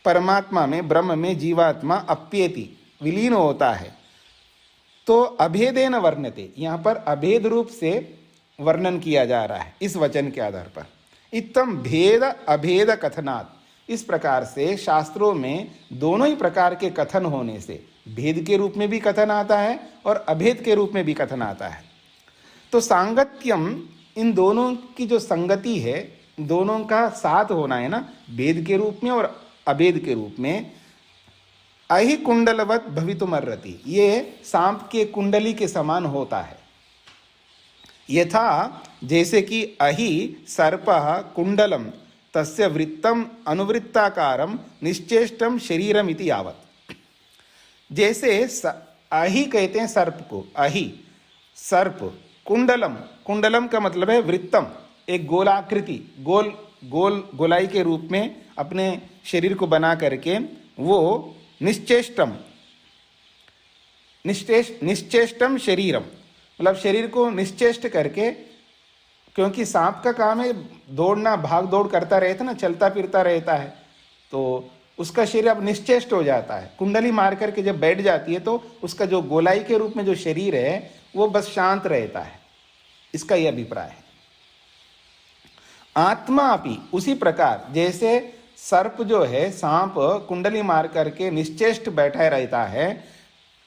परमात्मा में, ब्रह्म में जीवात्मा अप्येति विलीन होता है, तो अभेदेन वर्ण्यते, यहाँ पर अभेद रूप से वर्णन किया जा रहा है इस वचन के आधार पर। इत्थम भेद अभेद कथनात्, इस प्रकार से शास्त्रों में दोनों ही प्रकार के कथन होने से भेद के रूप में भी कथन आता है और अभेद के रूप में भी कथन आता है। तो सांगत्यम, इन दोनों की जो संगति है, दोनों का साथ होना है ना, भेद के रूप में और अभेद के रूप में, अहि कुंडलवत भवितुमर्हति, ये सांप के कुंडली के समान होता है। यथा जैसे कि अहि सर्पः कुंडलम तस्य वृत्तम अनुवृत्ताकारम निश्चेष्टम शरीरम इति यावत्। जैसे अहि कहते हैं सर्प को, अहि सर्प, कुंडलम, कुंडलम का मतलब है वृत्तम, एक गोलाकृति, गोलाई के रूप में अपने शरीर को बना करके वो निश्चेष्टम शरीरम, मतलब शरीर को निश्चेष्ट करके, क्योंकि सांप का काम है दौड़ना, भाग दौड़ करता रहता ना, चलता फिरता रहता है, तो उसका शरीर अब निश्चेष्ट हो जाता है। कुंडली मार करके जब बैठ जाती है तो उसका जो गोलाई के रूप में जो शरीर है वो बस शांत रहता है, इसका यह अभिप्राय है। आत्मा भी उसी प्रकार, जैसे सर्प जो है सांप कुंडली मार करके निश्चेष्ट बैठा रहता है,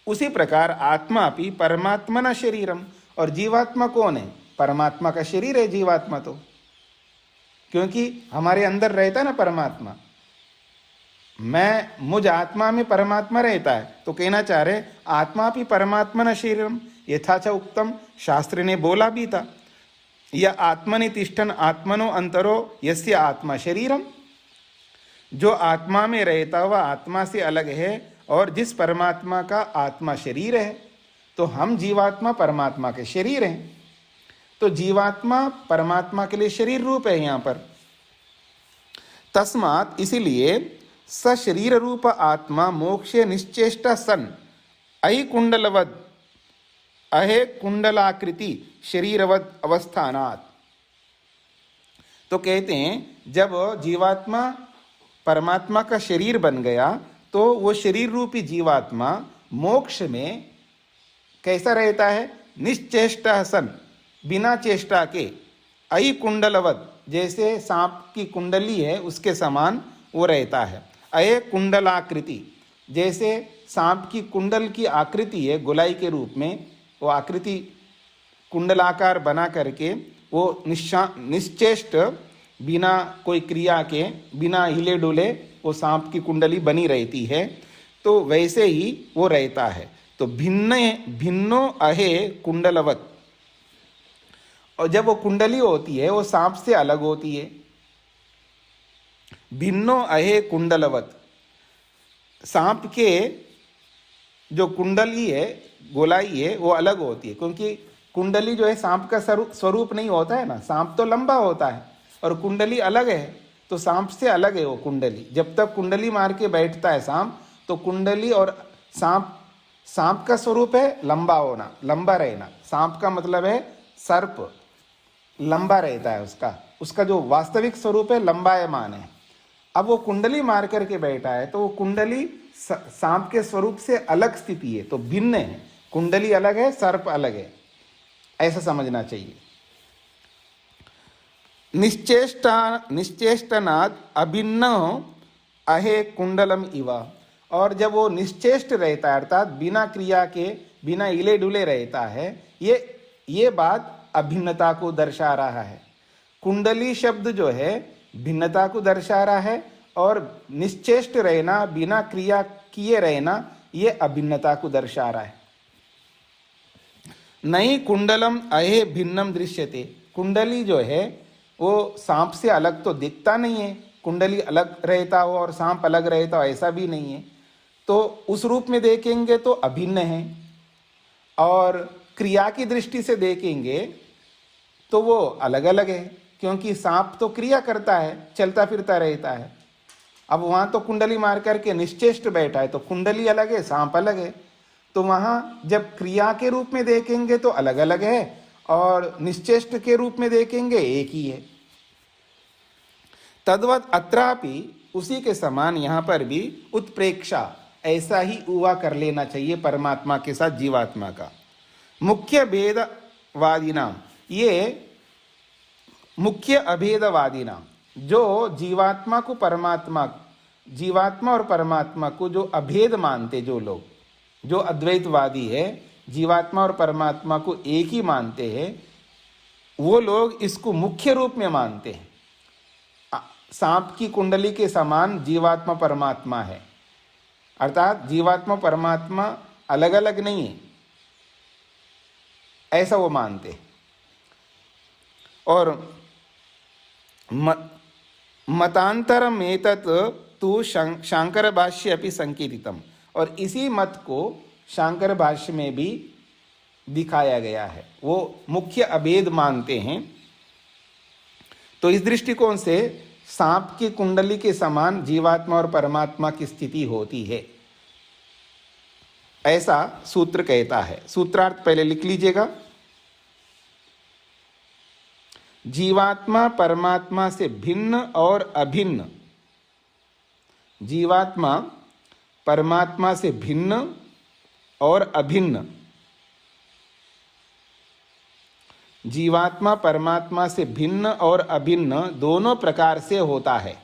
उसी प्रकार आत्मा भी परमात्मा न शरीरम, और जीवात्मा कौन है? परमात्मा का शरीर है जीवात्मा तो, क्योंकि हमारे अंदर रहता है ना परमात्मा। मुझ आत्मा में परमात्मा रहता है, तो कहना चाह रहे आत्मा भी परमात्मा न शरीरम, यथा च उक्तम, शास्त्र ने बोला भी था, यह आत्मनि तिष्ठन आत्मनो अंतरो यस्य आत्मा शरीरम, जो आत्मा में रहता हुआ आत्मा से अलग है और जिस परमात्मा का आत्मा शरीर है, तो हम जीवात्मा परमात्मा के शरीर हैं, तो जीवात्मा परमात्मा के लिए शरीर रूप है यहाँ पर। तस्मात् इसीलिए स शरीर रूप आत्मा मोक्षे निश्चेष्टा सन अहि कुंडलवद अहे कुंडलाकृति शरीरवद अवस्थानात्। तो कहते हैं जब जीवात्मा परमात्मा का शरीर बन गया तो वो शरीर रूपी जीवात्मा मोक्ष में कैसा रहता है? निश्चेष्टा सन, बिना चेष्टा के, अहि कुंडलवत, जैसे सांप की कुंडली है उसके समान वो रहता है। अये कुंडलाकृति, जैसे सांप की कुंडल की आकृति है गोलाई के रूप में, वो आकृति कुंडलाकार बना करके वो निश्चेष्ट, बिना कोई क्रिया के, बिना हिले डुले वो सांप की कुंडली बनी रहती है, तो वैसे ही वो रहता है। तो भिन्नो अहे कुंडलवत, और जब वो कुंडली होती है वो सांप से अलग होती है। भिन्नो अहे कुंडलवत, सांप के जो कुंडली है, गोलाई है, वो अलग होती है, क्योंकि कुंडली जो है सांप का स्वरूप नहीं होता है ना, सांप तो लंबा होता है और कुंडली अलग है, तो सांप से अलग है वो कुंडली। जब तक कुंडली मार के बैठता है सांप, तो कुंडली और सांप का स्वरूप है लंबा होना, लंबा रहना। सांप का मतलब है सर्प, लंबा रहता है, उसका जो वास्तविक स्वरूप है लंबायमान है। अब वो कुंडली मार करके बैठा है तो वो कुंडली सांप के स्वरूप से अलग स्थिति है, तो भिन्न है, कुंडली अलग है, सर्प अलग है, ऐसा समझना चाहिए। निश्चेष्टनाद अभिन्न अहे कुंडलम इवा, और जब वो निश्चेष्ट रहता है अर्थात बिना क्रिया के, बिना हिले डुले रहता है, ये बात अभिन्नता को दर्शा रहा है। कुंडली शब्द जो है भिन्नता को दर्शा रहा है, और निश्चेष्ट रहना, बिना क्रिया किए रहना, ये अभिन्नता को दर्शा रहा है। नई कुंडलम अहे भिन्नम दृश्यते, कुंडली जो है वो सांप से अलग तो दिखता नहीं है, कुंडली अलग रहता हो और सांप अलग रहता हो ऐसा भी नहीं है, तो उस रूप में देखेंगे तो अभिन्न है, और क्रिया की दृष्टि से देखेंगे तो वो अलग अलग है, क्योंकि सांप तो क्रिया करता है, चलता फिरता रहता है। अब वहाँ तो कुंडली मार करके निश्चेष्ट बैठा है, तो कुंडली अलग है, सांप अलग है, तो वहाँ जब क्रिया के रूप में देखेंगे तो अलग अलग है, और निश्चेष्ट के रूप में देखेंगे एक ही है। तद्वत अत्रापि, उसी के समान यहाँ पर भी उत्प्रेक्षा, ऐसा ही हुआ कर लेना चाहिए परमात्मा के साथ जीवात्मा का। मुख्य भेदवादी नाम, ये मुख्य अभेदवादी नाम, जो जीवात्मा को परमात्मा, जीवात्मा और परमात्मा को जो अभेद मानते, जो लोग, जो अद्वैतवादी है, जीवात्मा और परमात्मा को एक ही मानते हैं, वो लोग इसको मुख्य रूप में मानते हैं। सांप की कुंडली के समान जीवात्मा परमात्मा है, अर्थात जीवात्मा परमात्मा अलग अलग नहीं है, ऐसा वो मानते हैं। और मतांतरम एतत् तु शांकर भाष्य अपि संकीर्तितम, और इसी मत को शांकर भाष्य में भी दिखाया गया है। वो मुख्य अभेद मानते हैं। तो इस दृष्टिकोण से सांप की कुंडली के समान जीवात्मा और परमात्मा की स्थिति होती है, ऐसा सूत्र कहता है। सूत्रार्थ पहले लिख लीजिएगा। जीवात्मा परमात्मा से भिन्न और अभिन्न, जीवात्मा परमात्मा से भिन्न और अभिन्न, जीवात्मा परमात्मा से भिन्न और अभिन्न दोनों प्रकार से होता है।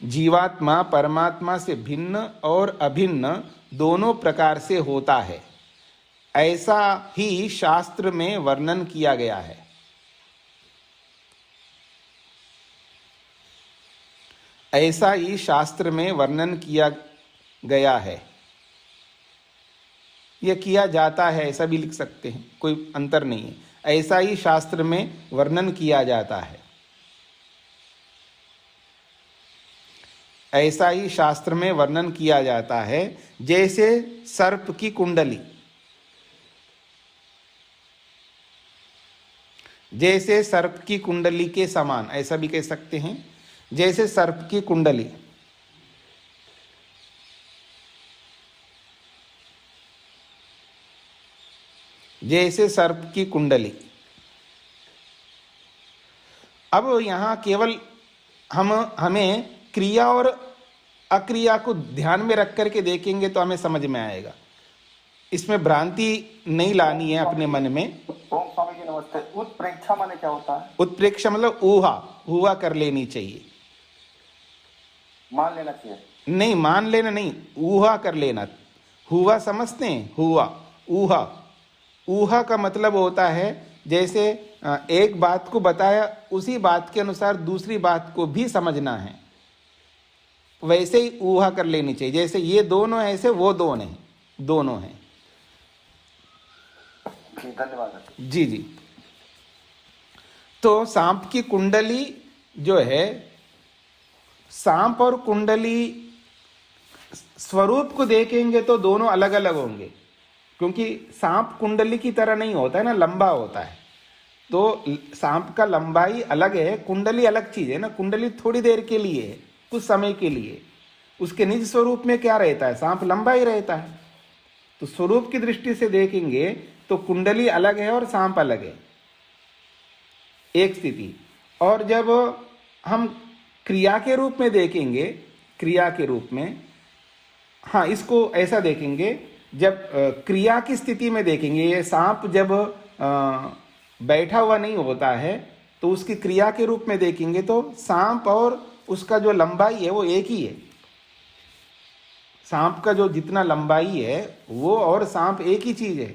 जीवात्मा परमात्मा से भिन्न और अभिन्न दोनों प्रकार से होता है, ऐसा ही शास्त्र में वर्णन किया गया है। ऐसा ही शास्त्र में वर्णन किया गया है। यह किया जाता है ऐसा भी लिख सकते हैं, कोई अंतर नहीं है। ऐसा ही शास्त्र में वर्णन किया जाता है। ऐसा ही शास्त्र में वर्णन किया जाता है, जैसे सर्प की कुंडली, जैसे सर्प की कुंडली के समान, ऐसा भी कह सकते हैं। जैसे सर्प की कुंडली, जैसे सर्प की कुंडली। अब यहां केवल हमें क्रिया और अक्रिया को ध्यान में रख करके देखेंगे तो हमें समझ में आएगा। इसमें भ्रांति नहीं लानी है अपने मन में। ओम स्वामी जी नमस्ते। उत्प्रेक्षा माने क्या होता है? उत्प्रेक्षा मतलब ऊहा, हुआ कर लेनी चाहिए, मान लेना चाहिए। नहीं, मान लेना नहीं, ऊहा कर लेना। हुआ समझते हैं? हुआ, ऊहा। ऊहा का मतलब होता है जैसे एक बात को बताया, उसी बात के अनुसार दूसरी बात को भी समझना है, वैसे ही ऊहा कर लेनी चाहिए। जैसे ये दोनों ऐसे, वो दोनों हैं, दोनों हैं। धन्यवाद जी जी। तो सांप की कुंडली जो है, सांप और कुंडली स्वरूप को देखेंगे तो दोनों अलग अलग होंगे, क्योंकि सांप कुंडली की तरह नहीं होता है ना, लंबा होता है। तो सांप का लंबाई अलग है, कुंडली अलग चीज है ना। कुंडली थोड़ी देर के लिए है, कुछ समय के लिए। उसके निज स्वरूप में क्या रहता है? सांप लंबा ही रहता है। तो स्वरूप की दृष्टि से देखेंगे तो कुंडली अलग है और सांप अलग है, एक स्थिति। और जब हम क्रिया के रूप में देखेंगे, क्रिया के रूप में, हाँ, इसको ऐसा देखेंगे, जब क्रिया की स्थिति में देखेंगे, ये सांप जब बैठा हुआ नहीं होता है तो उसकी क्रिया के रूप में देखेंगे तो सांप और उसका जो लंबाई है वो एक ही है। सांप का जो जितना लंबाई है वो और सांप एक ही चीज है।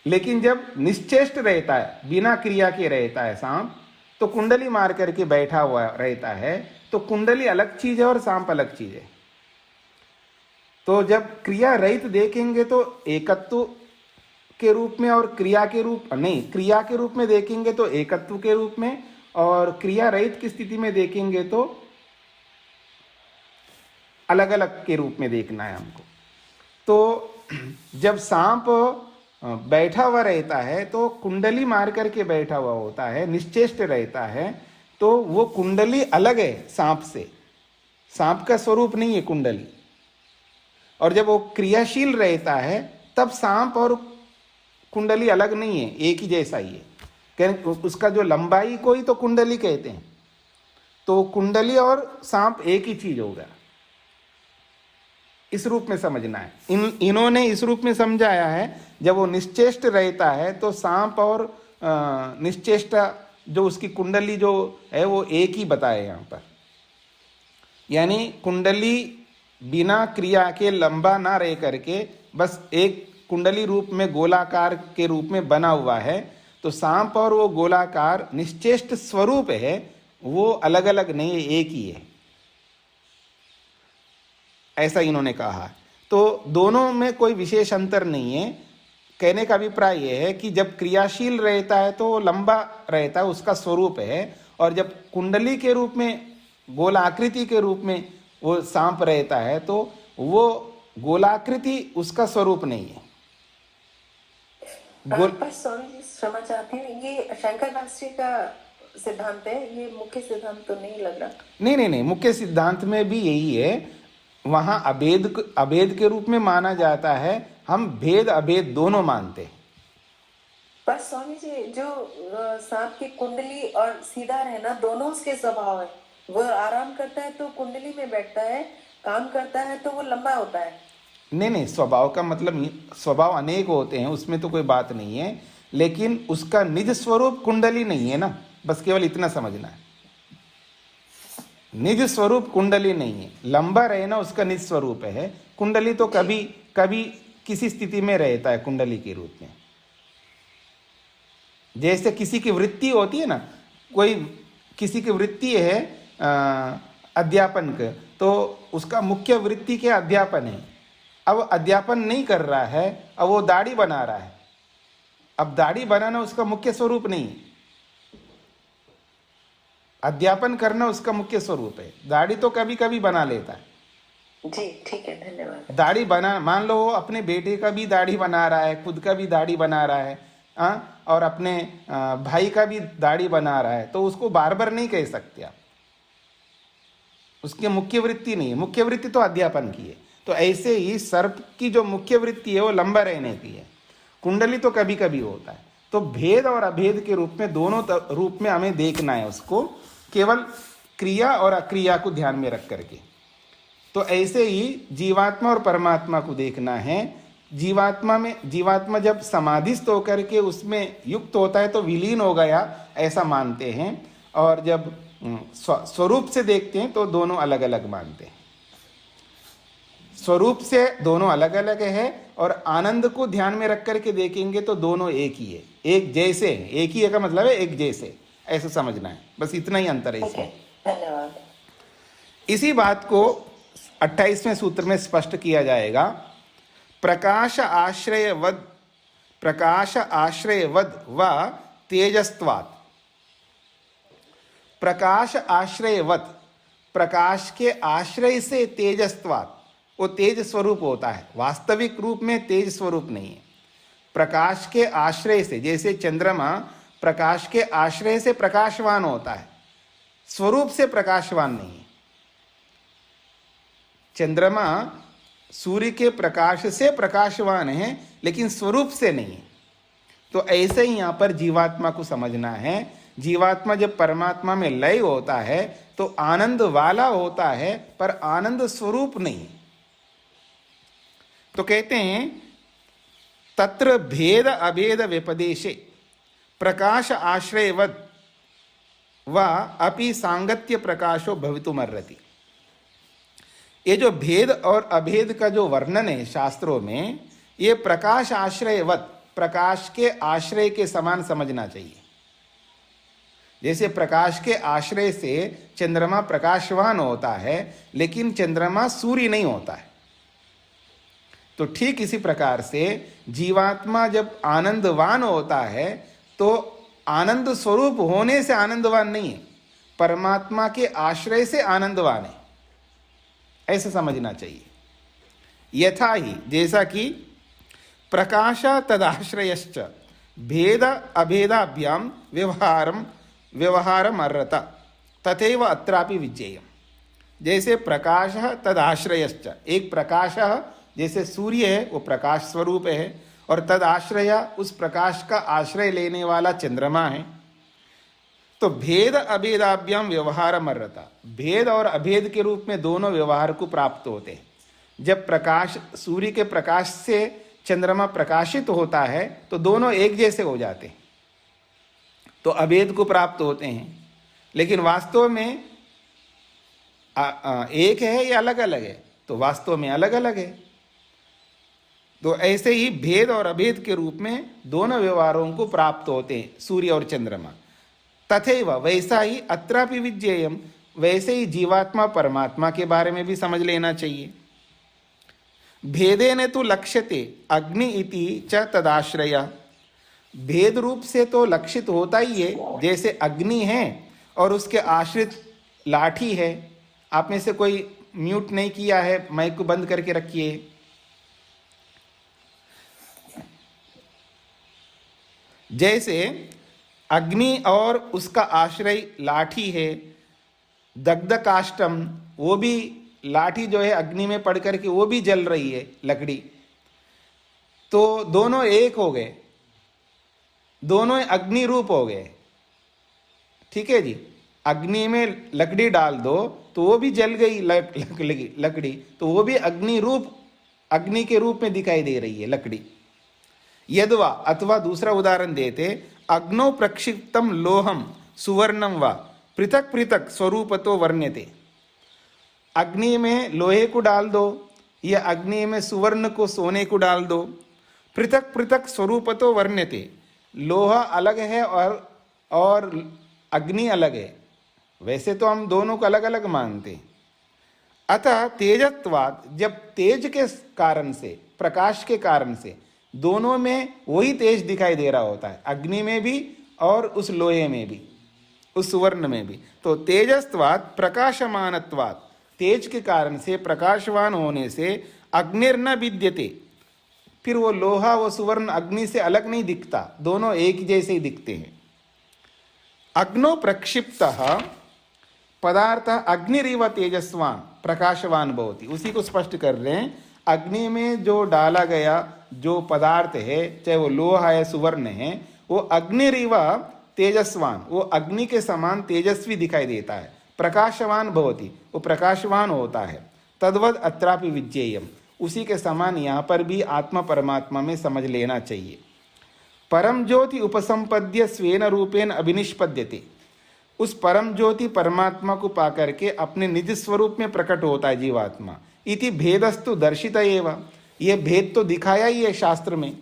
लेकिन जब निश्चेष्ट रहता है, बिना क्रिया के रहता है सांप, तो कुंडली मार करके बैठा हुआ रहता है, तो कुंडली अलग चीज है और सांप अलग चीज है। तो जब क्रिया रहित देखेंगे तो एकत्व के रूप में, और क्रिया के रूप नहीं, क्रिया के रूप में देखेंगे तो एकत्व के रूप में, और क्रिया रहित की स्थिति में देखेंगे तो अलग अलग के रूप में देखना है हमको। तो जब सांप बैठा हुआ रहता है तो कुंडली मार करके बैठा हुआ होता है, निश्चेष्ट रहता है, तो वो कुंडली अलग है सांप से। सांप का स्वरूप नहीं है कुंडली। और जब वो क्रियाशील रहता है तब सांप और कुंडली अलग नहीं है, एक ही जैसा ही है। उसका जो लंबाई को ही तो कुंडली कहते हैं। तो कुंडली और सांप एक ही चीज होगा, इस रूप में समझना है। इन्होंने इस रूप में समझाया है, जब वो निश्चेष्ट रहता है तो सांप और निश्चेष्ट जो उसकी कुंडली जो है वो एक ही बताए यहाँ पर। यानी कुंडली बिना क्रिया के लंबा ना रह करके बस एक कुंडली रूप में गोलाकार के रूप में बना हुआ है, तो सांप और वो गोलाकार निश्चेष्ट स्वरूप है, वो अलग अलग नहीं है, एक ही है, ऐसा इन्होंने कहा। तो दोनों में कोई विशेष अंतर नहीं है। कहने का अभिप्राय यह है कि जब क्रियाशील रहता है तो वो लंबा रहता है, उसका स्वरूप है, और जब कुंडली के रूप में, गोलाकृति के रूप में वो सांप रहता है तो वो गोलाकृति उसका स्वरूप नहीं है। पर स्वामी जी क्षमा चाहती हूँ, ये शंकर भाष्य का सिद्धांत है, ये मुख्य सिद्धांत तो नहीं लग रहा। नहीं, मुख्य सिद्धांत में भी यही है। वहां अभेद के रूप में माना जाता है, हम भेद अभेद दोनों मानते हैं। पर स्वामी जी, जो सांप की कुंडली और सीधा रहना दोनों उसके स्वभाव है। वो आराम करता है तो कुंडली में बैठता है, काम करता है तो वो लंबा होता है। नहीं, स्वभाव का मतलब स्वभाव अनेक होते हैं, उसमें तो कोई बात नहीं है, लेकिन उसका निज स्वरूप कुंडली नहीं है ना, बस केवल इतना समझना है। निज स्वरूप कुंडली नहीं है, लंबा रहना उसका निज स्वरूप है। कुंडली तो कभी कभी किसी स्थिति में रहता है कुंडली के रूप में। जैसे किसी की वृत्ति होती है ना, कोई किसी की वृत्ति है अध्यापन का, तो उसका मुख्य वृत्ति के अध्यापन है। अब अध्यापन नहीं कर रहा है, अब वो दाढ़ी बना रहा है। अब दाढ़ी बनाना उसका मुख्य स्वरूप नहीं है, अध्यापन करना उसका मुख्य स्वरूप है। दाढ़ी तो कभी कभी बना लेता है। जी ठीक है, धन्यवाद। दाढ़ी बना, मान लो वो अपने बेटे का भी दाढ़ी बना रहा है, खुद का भी दाढ़ी बना रहा है, और अपने भाई का भी दाढ़ी बना रहा है, तो उसको बार्बर नहीं कह सकते आप, उसकी मुख्य वृत्ति नहीं है। मुख्य वृत्ति तो अध्यापन की है। तो ऐसे ही सर्प की जो मुख्य वृत्ति है वो लंबा रहने की है, कुंडली तो कभी कभी होता है। तो भेद और अभेद के रूप में, दोनों रूप में हमें देखना है उसको, केवल क्रिया और अक्रिया को ध्यान में रख करके। तो ऐसे ही जीवात्मा और परमात्मा को देखना है। जीवात्मा जब समाधिस्थ होकर के उसमें युक्त होता है तो विलीन हो गया, ऐसा मानते हैं, और जब स्वरूप से देखते हैं तो दोनों अलग अलग मानते हैं। स्वरूप से दोनों अलग अलग है, और आनंद को ध्यान में रख करके देखेंगे तो दोनों एक ही है, एक जैसे है। एक ही है का मतलब है एक जैसे, ऐसा समझना है, बस इतना ही अंतर है इसमें। धन्यवाद। इसी बात को 28वें सूत्र में स्पष्ट किया जाएगा। प्रकाश आश्रयवद व तेजस्त्वात्। प्रकाश आश्रयवत, प्रकाश के आश्रय से तेजस्त्वात्, वो तेज स्वरूप होता है, वास्तविक रूप में तेज स्वरूप नहीं है। प्रकाश के आश्रय से, जैसे चंद्रमा प्रकाश के आश्रय से प्रकाशवान होता है, स्वरूप से प्रकाशवान नहीं है। चंद्रमा सूर्य के प्रकाश से प्रकाशवान है, लेकिन स्वरूप से नहीं है। तो ऐसे ही यहाँ पर जीवात्मा को समझना है। जीवात्मा जब परमात्मा में लय होता है तो आनंद वाला होता है, पर आनंद स्वरूप नहीं। तो कहते हैं तत्र भेद अभेद व्यपदेशे प्रकाश आश्रयवद व अपि सांगत्य प्रकाशो भवितुमर्हति। ये जो भेद और अभेद का जो वर्णन है शास्त्रों में, ये प्रकाश आश्रयवत, प्रकाश के आश्रय के समान समझना चाहिए। जैसे प्रकाश के आश्रय से चंद्रमा प्रकाशवान होता है, लेकिन चंद्रमा सूर्य नहीं होता है। तो ठीक इसी प्रकार से जीवात्मा जब आनंदवान होता है तो आनंद स्वरूप होने से आनंदवान नहीं है, परमात्मा के आश्रय से आनंदवान है, ऐसे समझना चाहिए। यथा ही, जैसा कि प्रकाश तदाश्रयश्च भेद अभेदाभ्याम व्यवहारम अर्हता तथैव अत्रापि विज्ञेयम्। जैसे प्रकाश तदाश्रयश्च, एक प्रकाश जैसे सूर्य है वो प्रकाश स्वरूप है, और तदाश्रय उस प्रकाश का आश्रय लेने वाला चंद्रमा है। तो भेद अभेदाभ्याम व्यवहारम अर्हता, भेद और अभेद के रूप में दोनों व्यवहार को प्राप्त होते हैं। जब प्रकाश, सूर्य के प्रकाश से चंद्रमा प्रकाशित होता है तो दोनों एक जैसे हो जाते हैं, तो अभेद को प्राप्त होते हैं। लेकिन वास्तव में एक है या अलग अलग है, तो वास्तव में अलग अलग है। तो ऐसे ही भेद और अभेद के रूप में दोनों व्यवहारों को प्राप्त होते हैं, सूर्य और चंद्रमा। तथैव वैसा ही अत्रापि विज्ञेयम, वैसे ही जीवात्मा परमात्मा के बारे में भी समझ लेना चाहिए। भेदेन तो लक्ष्यते अग्नि इति च तदाश्रय, भेद रूप से तो लक्षित होता ही है, जैसे अग्नि है और उसके आश्रित लाठी है। आप में से कोई म्यूट नहीं किया है, माइक को बंद करके रखिए। जैसे अग्नि और उसका आश्रय लाठी है, दग्ध काष्टम, वो भी लाठी जो है अग्नि में पड़ करके वो भी जल रही है, लकड़ी, तो दोनों एक हो गए, दोनों अग्नि रूप हो गए। ठीक है जी, अग्नि में लकड़ी डाल दो तो वो भी जल गई लकड़ी, तो वो भी अग्नि रूप, अग्नि के रूप में दिखाई दे रही है लकड़ी। यद्वा, अथवा दूसरा उदाहरण देते, अग्नौ प्रक्षिप्तम लोहम सुवर्णम वा पृथक पृथक स्वरूपतो वर्ण्यते, अग्नि में लोहे को डाल दो या अग्नि में सुवर्ण को, सोने को डाल दो, पृथक पृथक स्वरूपतो वर्ण्यते, लोहा अलग है और अग्नि अलग है, वैसे तो हम दोनों को अलग अलग मानते हैं। अतः तेजत्वात्, जब तेज के कारण से, प्रकाश के कारण से दोनों में वही तेज दिखाई दे रहा होता है, अग्नि में भी और उस लोहे में भी, उस सुवर्ण में भी, तो तेजस्वात् प्रकाशमानत्वात्, तेज के कारण से, प्रकाशवान होने से अग्निर्न विद्यते, फिर वो लोहा, वो सुवर्ण अग्नि से अलग नहीं दिखता, दोनों एक जैसे ही दिखते हैं। अग्नो प्रक्षिप्तः पदार्थ अग्निरिव तेजस्वान प्रकाशवान भवति, उसी को स्पष्ट कर रहे हैं। अग्नि में जो डाला गया जो पदार्थ है, चाहे वो लोहा है, सुवर्ण है, वो अग्निरिव तेजस्वान, वो अग्नि के समान तेजस्वी दिखाई देता है, प्रकाशवान भवति, वो प्रकाशवान होता है। तद्वद अत्रापि विज्ञेयम, उसी के समान यहाँ पर भी आत्मा परमात्मा में समझ लेना चाहिए। परम ज्योति उपसंपद्य स्वेन रूपेण अभिनिष्पद्यते, उस परम ज्योति परमात्मा को पाकर के अपने निज स्वरूप में प्रकट होता है जीवात्मा। इति भेदस्तु दर्शित एव, ये भेद तो दिखाया ही है शास्त्र में।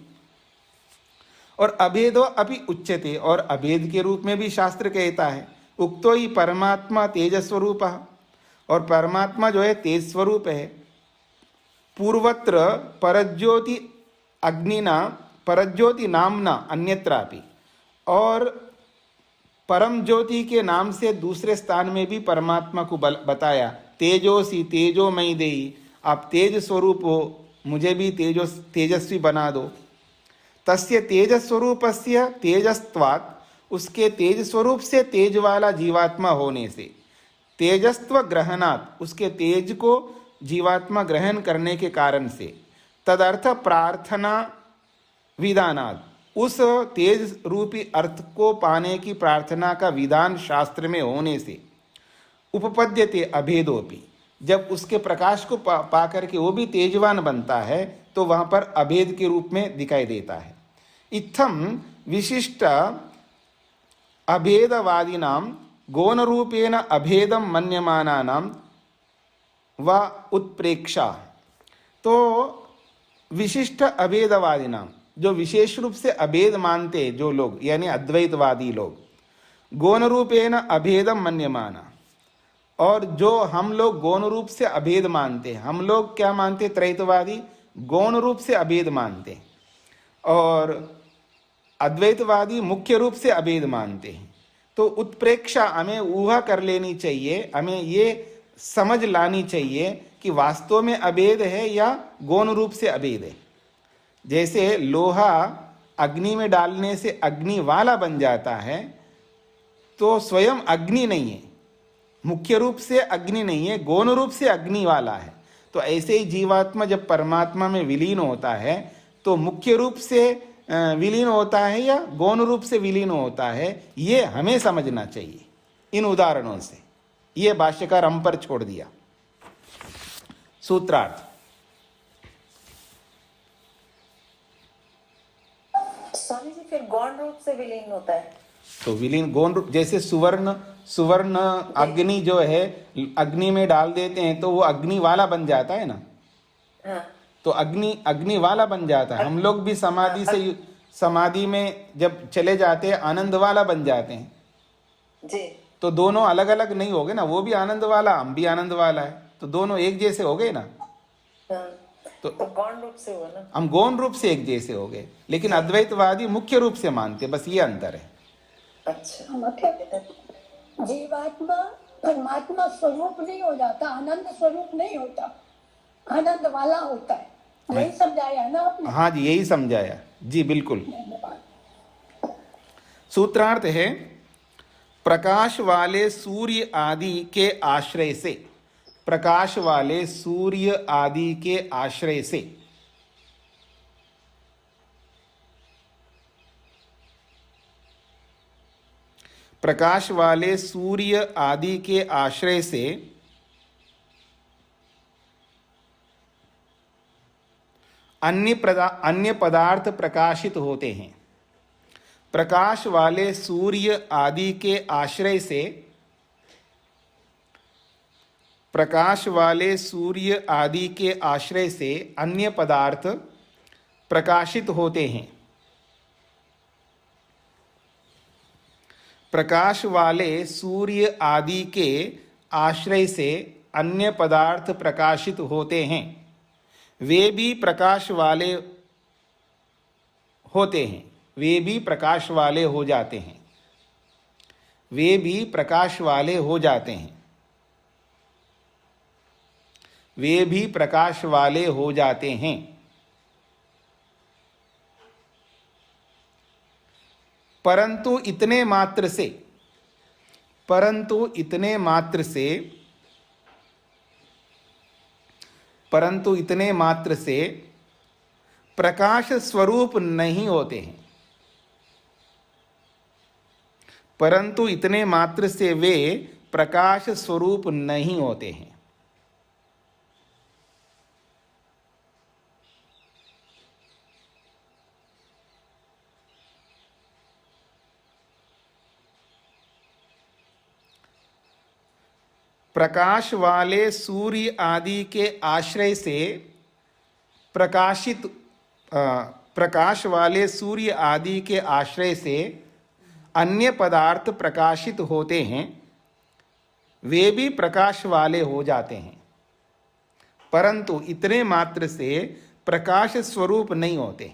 और अभेदो अपि उच्यते, और अभेद के रूप में भी शास्त्र कहता है। उक्तो ही परमात्मा तेजस्वरूप, और परमात्मा जो है तेज स्वरूप है। पूर्वत्र परज्योति अग्निना परज्योति नामना अन्यत्रापि, और परम ज्योति के नाम से दूसरे स्थान में भी परमात्मा को बताया, तेजोसी तेजोमयी देही, आप तेज स्वरूप हो, मुझे भी तेजस्वी बना दो। तस्य तेजस्वरूपस्य तेजस्त्वात्, उसके तेज स्वरूप से तेज वाला जीवात्मा होने से, तेजस्व ग्रहणात्, उसके तेज को जीवात्मा ग्रहण करने के कारण से, तदर्थ प्रार्थना विधानात्, उस तेज रूपी अर्थ को पाने की प्रार्थना का विधान शास्त्र में होने से, उपपद्यते अभेदोपि, जब उसके प्रकाश को पा करके वो भी तेजवान बनता है तो वहाँ पर अभेद के रूप में दिखाई देता है। इत्थम विशिष्ट अभेदवादिनां गौण रूपेण अभेदम मन्यमानानां व उत्प्रेक्षा, तो विशिष्ट अभेदवादिनां, जो विशेष रूप से अभेद मानते हैं जो लोग, यानी अद्वैतवादी लोग, गौण रूपेण अभेदम मन्यमाना, और जो हम लोग गौण रूप से अभेद मानते हैं, हम लोग क्या मानते, त्रैतवादी गौण रूप से अभेद मानते हैं, और अद्वैतवादी मुख्य रूप से अभेद मानते हैं। तो उत्प्रेक्षा हमें ऊहा कर लेनी चाहिए, हमें ये समझ लानी चाहिए कि वास्तव में अभेद है या गौण रूप से अभेद है। जैसे लोहा अग्नि में डालने से अग्नि वाला बन जाता है, तो स्वयं अग्नि नहीं है, मुख्य रूप से अग्नि नहीं है, गौण रूप से अग्नि वाला है। तो ऐसे ही जीवात्मा जब परमात्मा में विलीन होता है तो मुख्य रूप से विलीन होता है या गौण रूप से विलीन होता है, ये हमें समझना चाहिए इन उदाहरणों से। ये भाष्यकार हम पर छोड़ दिया। सूत्रार्थ, स्वामी जी फिर गौण रूप से विलीन होता है, तो विलीन गौण रूप, जैसे सुवर्ण अग्नि जो है, अग्नि में डाल देते हैं तो वो अग्नि वाला बन जाता है ना। हाँ। तो अग्नि अग्नि वाला बन जाता है। हम लोग भी समाधि में जब चले जाते हैं आनंद वाला बन जाते हैं जी। तो दोनों अलग अलग नहीं हो गए ना, वो भी आनंद वाला, हम भी आनंद वाला है, तो दोनों एक जैसे हो गए ना। हाँ, तो गौण रूप से हुआ ना, हम गौण रूप से एक जैसे हो गए, लेकिन अद्वैतवादी मुख्य रूप से मानते, बस ये अंतर है। अच्छा, मतलब जीवात्मा परमात्मा स्वरूप नहीं हो जाता, आनंद स्वरूप नहीं होता, आनंद वाला होता है। यही समझाया ना आपने? हाँ जी, यही समझाया जी, बिल्कुल। सूत्रार्थ है प्रकाश वाले सूर्य आदि के आश्रय से, प्रकाश वाले सूर्य आदि के आश्रय से, प्रकाश वाले सूर्य आदि के आश्रय से अन्य पदार्थ प्रकाशित होते हैं। प्रकाश वाले सूर्य आदि के आश्रय से, प्रकाश वाले सूर्य आदि के आश्रय से अन्य पदार्थ प्रकाशित होते हैं। प्रकाश वाले सूर्य आदि के आश्रय से अन्य पदार्थ प्रकाशित होते हैं, वे भी प्रकाश वाले होते हैं, वे भी प्रकाश वाले हो जाते हैं, वे भी प्रकाश वाले हो जाते हैं, वे भी प्रकाश वाले हो जाते हैं। परंतु इतने मात्र से, परंतु इतने मात्र से, परंतु इतने मात्र से प्रकाश स्वरूप नहीं होते हैं, परंतु इतने मात्र से वे प्रकाश स्वरूप नहीं होते हैं। प्रकाश वाले सूर्य आदि के आश्रय से प्रकाशित, प्रकाश वाले सूर्य आदि के आश्रय से अन्य पदार्थ प्रकाशित होते हैं, वे भी प्रकाश वाले हो जाते हैं, परंतु इतने मात्र से प्रकाश स्वरूप नहीं होते।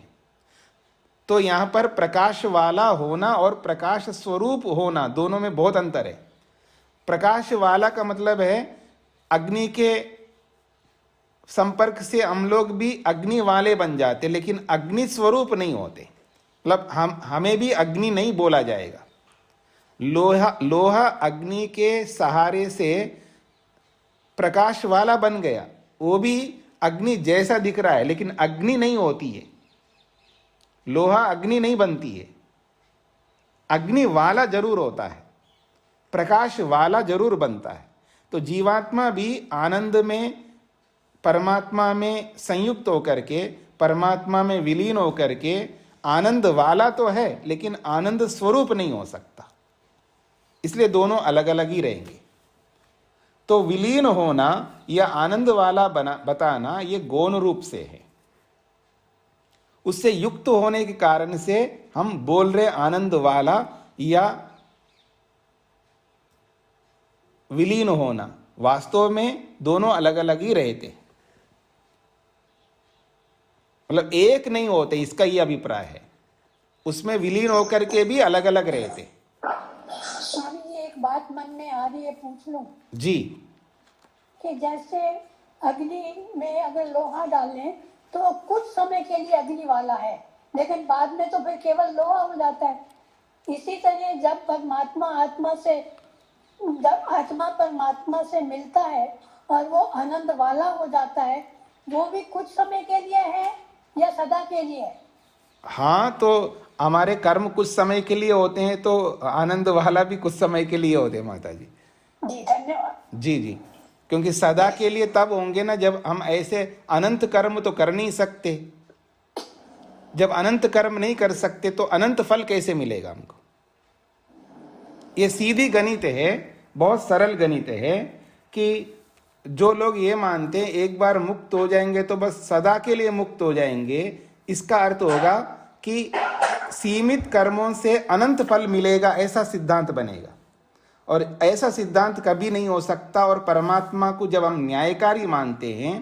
तो यहाँ पर प्रकाश वाला होना और प्रकाश स्वरूप होना दोनों में बहुत अंतर है। प्रकाश वाला का मतलब है अग्नि के संपर्क से हम लोग भी अग्नि वाले बन जाते, लेकिन अग्नि स्वरूप नहीं होते। मतलब हमें भी अग्नि नहीं बोला जाएगा। लोहा अग्नि के सहारे से प्रकाश वाला बन गया, वो भी अग्नि जैसा दिख रहा है, लेकिन अग्नि नहीं होती है। लोहा अग्नि नहीं बनती है, अग्नि वाला जरूर होता है, प्रकाश वाला जरूर बनता है। तो जीवात्मा भी आनंद में, परमात्मा में संयुक्त होकर के, परमात्मा में विलीन होकर के आनंद वाला तो है, लेकिन आनंद स्वरूप नहीं हो सकता, इसलिए दोनों अलग अलग ही रहेंगे। तो विलीन होना या आनंद वाला बताना ये गौण रूप से है। उससे युक्त होने के कारण से हम बोल रहे आनंद वाला या विलीन होना, वास्तव में दोनों अलग अलग ही रहते, मतलब एक नहीं होते, इसका ये अभिप्राय है। उसमें विलीन होकर के भी अलग अलग रहते। स्वामी जी, एक बात मन में आ रही है, पूछ लूं जी? कि जैसे अग्नि में अगर लोहा डालें तो कुछ समय के लिए अग्नि वाला है, लेकिन बाद में तो फिर केवल लोहा हो जाता है। इसी तरह जब परमात्मा आत्मा से, जब आत्मा परमात्मा से मिलता है और वो आनंद वाला हो जाता है, वो भी कुछ समय के लिए है या सदा के लिए है? हाँ, तो हमारे कर्म कुछ समय के लिए होते हैं, तो आनंद वाला भी कुछ समय के लिए होते हैं माता जी। जी धन्यवाद। जी जी, क्योंकि सदा के लिए तब होंगे ना जब हम ऐसे अनंत कर्म तो कर नहीं सकते। जब अनंत कर्म नहीं कर सकते तो अनंत फल कैसे मिलेगा हमको? ये सीधी गणित है, बहुत सरल गणित है कि जो लोग ये मानते हैं एक बार मुक्त हो जाएंगे तो बस सदा के लिए मुक्त हो जाएंगे, इसका अर्थ होगा कि सीमित कर्मों से अनंत फल मिलेगा, ऐसा सिद्धांत बनेगा। और ऐसा सिद्धांत कभी नहीं हो सकता। और परमात्मा को जब हम न्यायकारी मानते हैं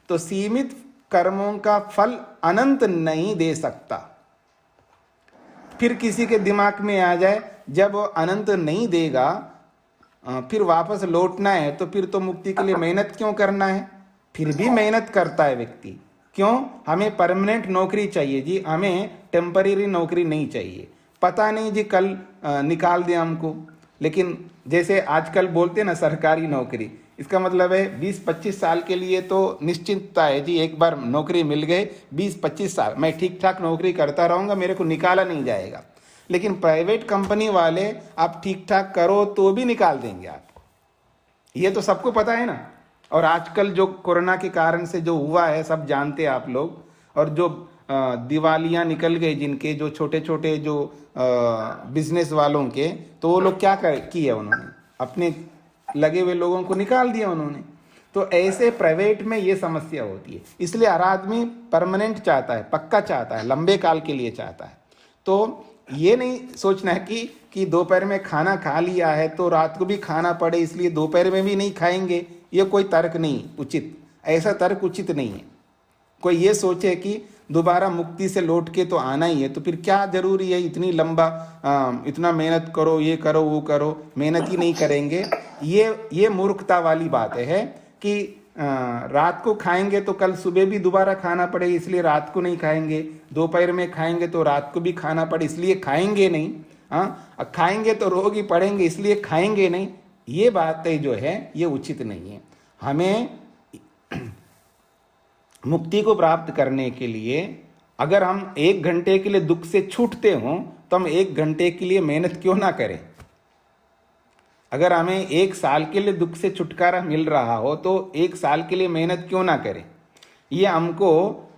तो सीमित कर्मों का फल अनंत नहीं दे सकता। फिर किसी के दिमाग में आ जाए जब वो अनंत नहीं देगा फिर वापस लौटना है तो फिर तो मुक्ति के लिए मेहनत क्यों करना है। फिर भी मेहनत करता है व्यक्ति, क्यों? हमें परमानेंट नौकरी चाहिए जी, हमें टेम्परेरी नौकरी नहीं चाहिए। पता नहीं जी कल निकाल दे हमको। लेकिन जैसे आजकल बोलते हैं ना सरकारी नौकरी, इसका मतलब है 20-25 साल के लिए तो निश्चिंतता है जी, एक बार नौकरी मिल गए 20-25 साल मैं ठीक ठाक नौकरी करता रहूँगा, मेरे को निकाला नहीं जाएगा। लेकिन प्राइवेट कंपनी वाले आप ठीक ठाक करो तो भी निकाल देंगे आपको, ये तो सबको पता है ना। और आजकल जो कोरोना के कारण से जो हुआ है सब जानते हैं आप लोग। और जो दिवालियां निकल गए जिनके, जो छोटे छोटे जो बिजनेस वालों के, तो वो लोग क्या किए, उन्होंने अपने लगे हुए लोगों को निकाल दिया उन्होंने। तो ऐसे प्राइवेट में ये समस्या होती है। इसलिए हर आदमी परमानेंट चाहता है, पक्का चाहता है, लंबे काल के लिए चाहता है। तो ये नहीं सोचना है कि दोपहर में खाना खा लिया है तो रात को भी खाना पड़े इसलिए दोपहर में भी नहीं खाएंगे, ये कोई तर्क नहीं उचित, ऐसा तर्क उचित नहीं है। कोई ये सोचे कि दोबारा मुक्ति से लौट के तो आना ही है, तो फिर क्या जरूरी है इतनी लंबा इतना मेहनत करो, ये करो वो करो, मेहनत ही नहीं करेंगे। ये मूर्खता वाली बात है कि रात को खाएंगे तो कल सुबह भी दोबारा खाना पड़े इसलिए रात को नहीं खाएंगे, दोपहर में खाएंगे तो रात को भी खाना पड़े इसलिए खाएंगे नहीं, खाएंगे तो रोग ही पड़ेंगे इसलिए खाएंगे नहीं। ये बातें जो है ये उचित नहीं है। हमें मुक्ति को प्राप्त करने के लिए अगर हम 1 घंटे के लिए दुख से छूटते हों तो हम 1 घंटे के लिए मेहनत क्यों ना करें। अगर हमें 1 साल के लिए दुख से छुटकारा मिल रहा हो तो 1 साल के लिए मेहनत क्यों ना करें। ये हमको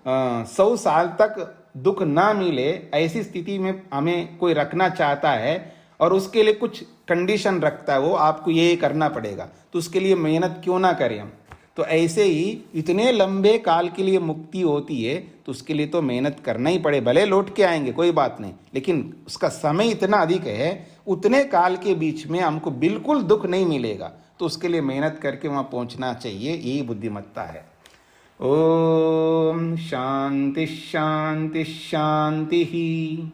100 साल तक दुख ना मिले ऐसी स्थिति में हमें कोई रखना चाहता है और उसके लिए कुछ कंडीशन रखता है, वो आपको ये करना पड़ेगा, तो उसके लिए मेहनत क्यों ना करें हम। तो ऐसे ही इतने लंबे काल के लिए मुक्ति होती है तो उसके लिए तो मेहनत करना ही पड़े, भले लौट के आएंगे कोई बात नहीं, लेकिन उसका समय इतना अधिक है, उतने काल के बीच में हमको बिल्कुल दुख नहीं मिलेगा, तो उसके लिए मेहनत करके वहाँ पहुँचना चाहिए। यही बुद्धिमत्ता है। ओम शांति शांति शांति ही।